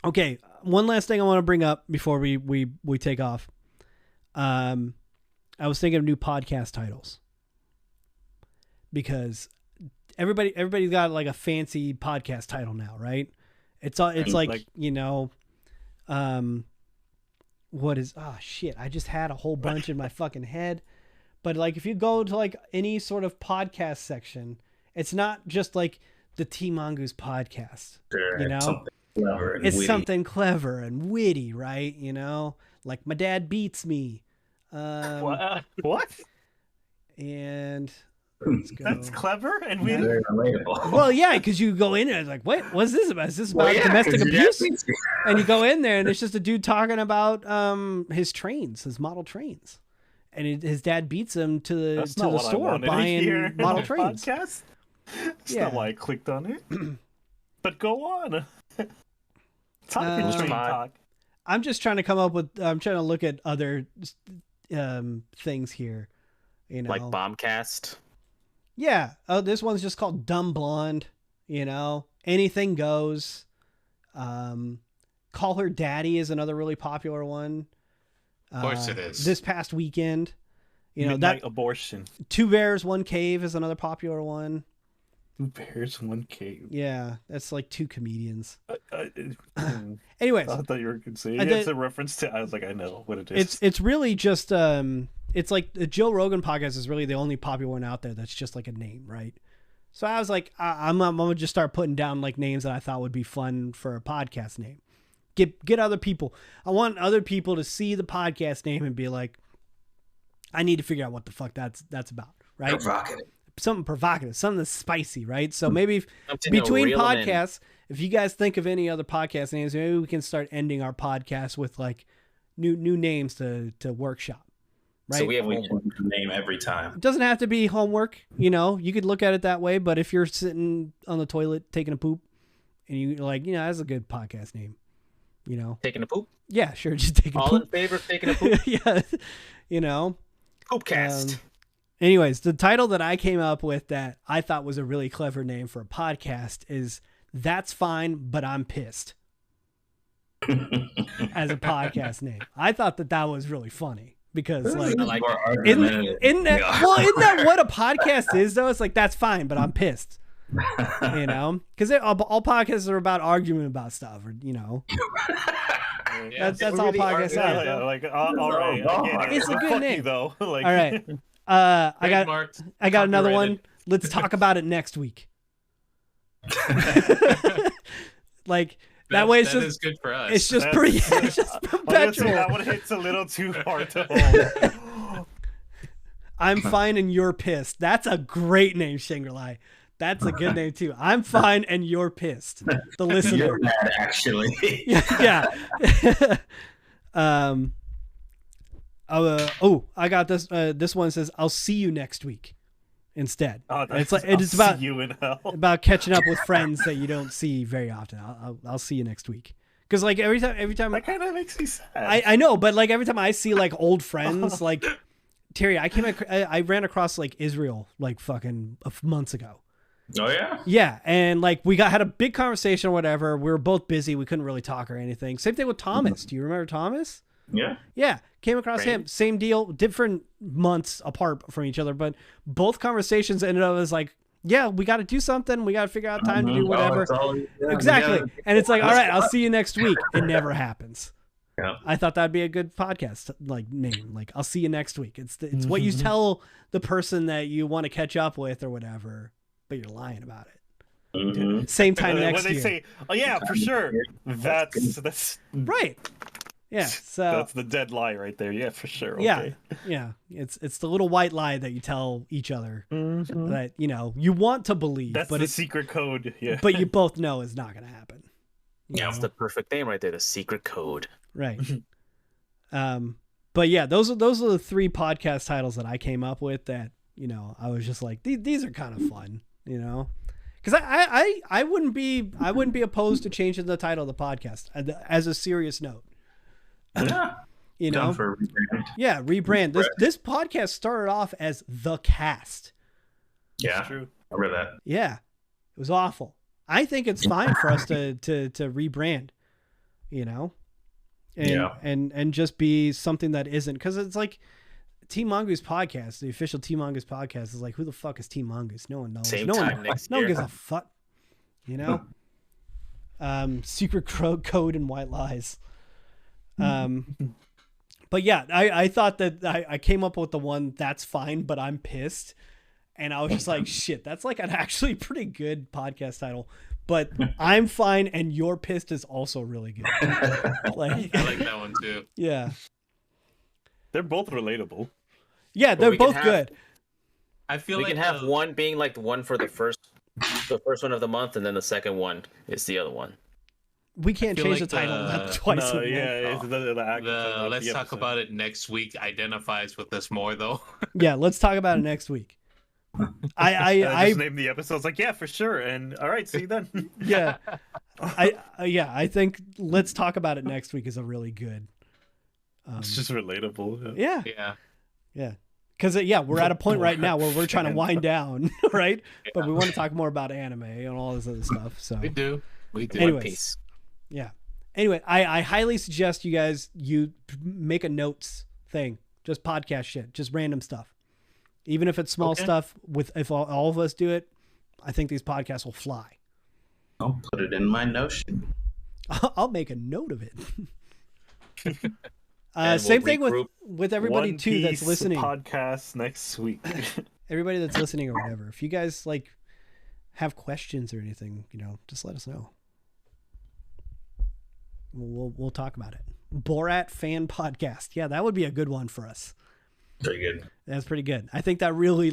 Okay, one last thing I want to bring up before we take off. I was thinking of new podcast titles because everybody's got like a fancy podcast title now, right? It's like you know, what is shit? I just had a whole bunch in my fucking head. But like if you go to like any sort of podcast section, it's not just like the T Mongoose podcast. Sure, you know? Something clever and witty, right? You know? Like My Dad Beats Me. What? And let's go. That's clever and weird. Very relatable. Well, yeah, because you go in there, it's like, what's this about? Is this about domestic abuse? And you go in there, and it's just a dude talking about his model trains, and his dad beats him to the store buying model trains. Podcast? That's not why I clicked on it. But go on. Talking train talk. I'm just trying to come up with. I'm trying to look at other things here. You know, like Bombcast. Yeah. Oh, this one's just called Dumb Blonde. You know, anything goes. Call Her Daddy is another really popular one. Of course it is. This past weekend, you know, Midnight that Abortion. 2 Bears, 1 Cave is another popular one. 2 Bears, 1 Cave. Yeah, that's like 2 comedians. I Anyways, thought you were going to say it's a reference to. I was like, I know what it is. It's really just it's like the Joe Rogan podcast is really the only popular one out there that's just like a name, right? So I was like, I'm gonna just start putting down like names that I thought would be fun for a podcast name. Get other people. I want other people to see the podcast name and be like, I need to figure out what the fuck that's about, right? Something provocative, something that's spicy, right? So maybe between podcasts, if you guys think of any other podcast names, maybe we can start ending our podcast with like new names to workshop. Right? So we have a name every time. It doesn't have to be homework, you know. You could look at it that way, but if you're sitting on the toilet taking a poop, and you're like, you know, that's a good podcast name, you know. Taking a poop? Yeah, sure, just taking a poop. All in favor of taking a poop? Yeah, you know. Poopcast. Anyways, the title that I came up with that I thought was a really clever name for a podcast is That's Fine, But I'm Pissed. As a podcast name. I thought that was really funny. Because like, isn't that what a podcast is though? It's like, that's fine, but I'm pissed, you know, because all podcasts are about arguing about stuff, or you know, that's all podcasts are. Yeah, like, all right, it's a good name though. Like, all right, I got another one. Let's talk about it next week. Like. That way it's just good for us. It's just it's just perpetual. That one hits a little too hard to hold. I'm fine and you're pissed. That's a great name, Shangri-La. That's a good name too. I'm fine and you're pissed. The listener. You're mad, actually. Yeah. I got this. This one says, "I'll see you next week." Instead, it's like it's about catching up with friends that you don't see very often. I'll see you next week, because like every time that kind of makes me sad. I know, but like every time I see like old friends, like Terry, I ran across like Israel like fucking months ago. Oh yeah, yeah, and like we had a big conversation or whatever. We were both busy, we couldn't really talk or anything. Same thing with Thomas. Do you remember Thomas? Yeah, came across him, same deal, different months apart from each other, but both conversations ended up as like, yeah, we got to do something, we got to figure out time to do whatever. Exactly. And it's like, all right, I'll see you next week. It never happens. Yeah. I thought that'd be a good podcast like name. Like, I'll see you next week. It's what you tell the person that you want to catch up with or whatever, but you're lying about it. Same time next year. When they say, oh yeah, for sure. That's right. Yeah, so That's the dead lie right there. Yeah, for sure. yeah, Okay. yeah. It's the little white lie that you tell each other Mhm. that you want to believe, That's but the it's secret code. Yeah. but you both know it's not going to happen. Yeah, that's know? the perfect name right there. The secret code. Right. But yeah, those are the 3 podcast titles that I came up with that, I was just like, these are kind of fun, because I wouldn't be opposed to changing the title of the podcast as a serious note. Yeah. Down for a rebrand. Yeah, rebrand. This podcast started off as The Cast. Yeah. True. I remember that. Yeah. It was awful. I think it's fine for us to rebrand, and just be something that isn't, because it's like Team Mongoose podcast, the official Team Mongoose podcast is like, who the fuck is Team Mongoose? No one knows. Same no time one, next no one year. gives a fuck. Secret code and white lies. But yeah, I thought that I came up with the one that's fine, but I'm pissed. And I was just like, shit, that's like an actually pretty good podcast title. But I'm fine and you're pissed is also really good. Like, I like that one too. yeah. They're both relatable. Yeah, But they're we can both have- good. I feel We like can have one being like the one for the first one of the month, and then the second one is the other one. We can't feel change like the title the- twice No, a month. yeah, it's the act- the let's the talk episode. about it next week identifies with us more though. Yeah, let's talk about it next week. And I I just named the episodes like, yeah, for sure. And all right, see you then. yeah. I think let's talk about it next week is a really good. It's just relatable. Yeah. Yeah. Because we're at a point right now where we're trying to wind down, right? But we want to talk more about anime and all this other stuff. So We do. Anyways. One Piece. yeah. Anyway, I highly suggest you guys make a notes thing, just podcast shit, just random stuff, even if it's small Okay. stuff. If all of us do it, I think these podcasts will fly. I'll put it in my Notion. I'll make a note of it. And Same we'll thing regroup. with everybody One too that's Piece listening. Podcast next week. Everybody that's listening or whatever. If you guys like have questions or anything, just let us know. We'll talk about it. Borat fan podcast. Yeah, that would be a good one for us. Very good. That's pretty good. I think that really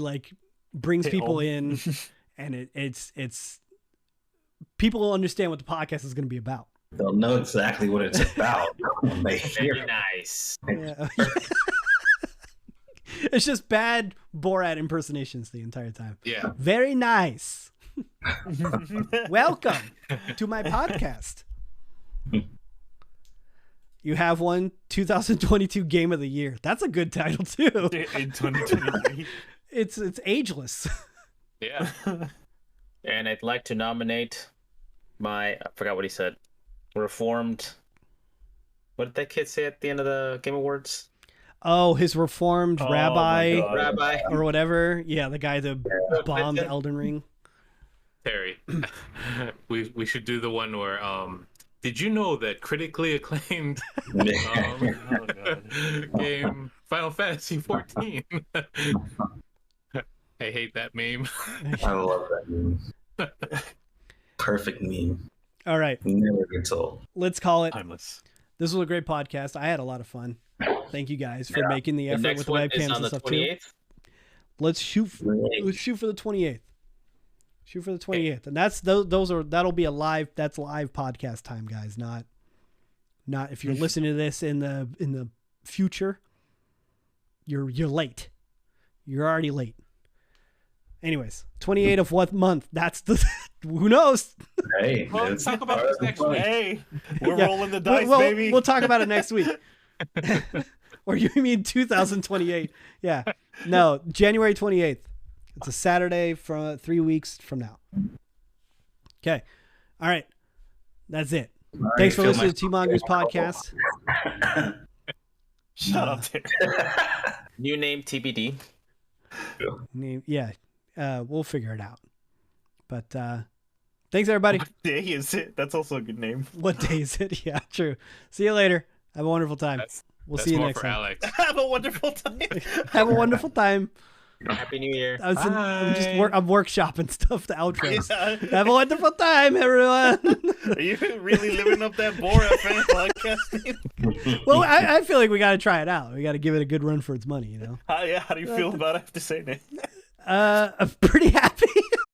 brings Hey, people oh. in, and it's people will understand what the podcast is going to be about. They'll know exactly what it's about when they hear Very it. nice. Yeah. It's just bad Borat impersonations the entire time. Yeah. Very nice. Welcome to my podcast. You have one 2022 game of the year. That's a good title too. In 2023. It's ageless. Yeah. And I'd like to nominate I forgot what he said. Reformed. What did that kid say at the end of the Game Awards? Oh, his reformed Oh, rabbi my God. Rabbi. or whatever. Yeah, the guy that bombed Elden Ring. Terry, we should do the one where did you know that critically acclaimed Oh, God. game Final Fantasy 14? I hate that meme. I love that meme. Perfect meme. All right, Never gets old. let's call it. Timeless. This was a great podcast. I had a lot of fun. Thank you guys for making the The effort next with the one is webcams on and the stuff 28th. too. Let's shoot for the 28th. Shoot for the 28th, and that'll be a live. That's live podcast time, guys. Not if you're listening to this in the future. You're late. You're already late. Anyways, 28 of what month? That's the who knows. Hey, Well, let's talk about this next week. Hey, we're Yeah. rolling the dice, We'll- baby. We'll talk about it next week. Or you mean 2028? Yeah. No, January 28th. It's a Saturday from 3 weeks from now. Okay. All right. That's it. Thanks for listening to Team Mongoose podcast. Shut up, Terry. New name TBD. Yeah. We'll figure it out. But thanks everybody. What day is it? That's also a good name. What day is it? Yeah, true. See you later. Have a wonderful time. We'll That's see you more next for time. Alex. Have a wonderful time. Have a wonderful time. Happy New Year. I'm workshopping stuff. The outros. Have a wonderful time, everyone. Are you really living up that Bore FM podcasting? Well, I feel like we got to try it out. We got to give it a good run for its money, you know. How do you feel about it after saying it? I'm pretty happy.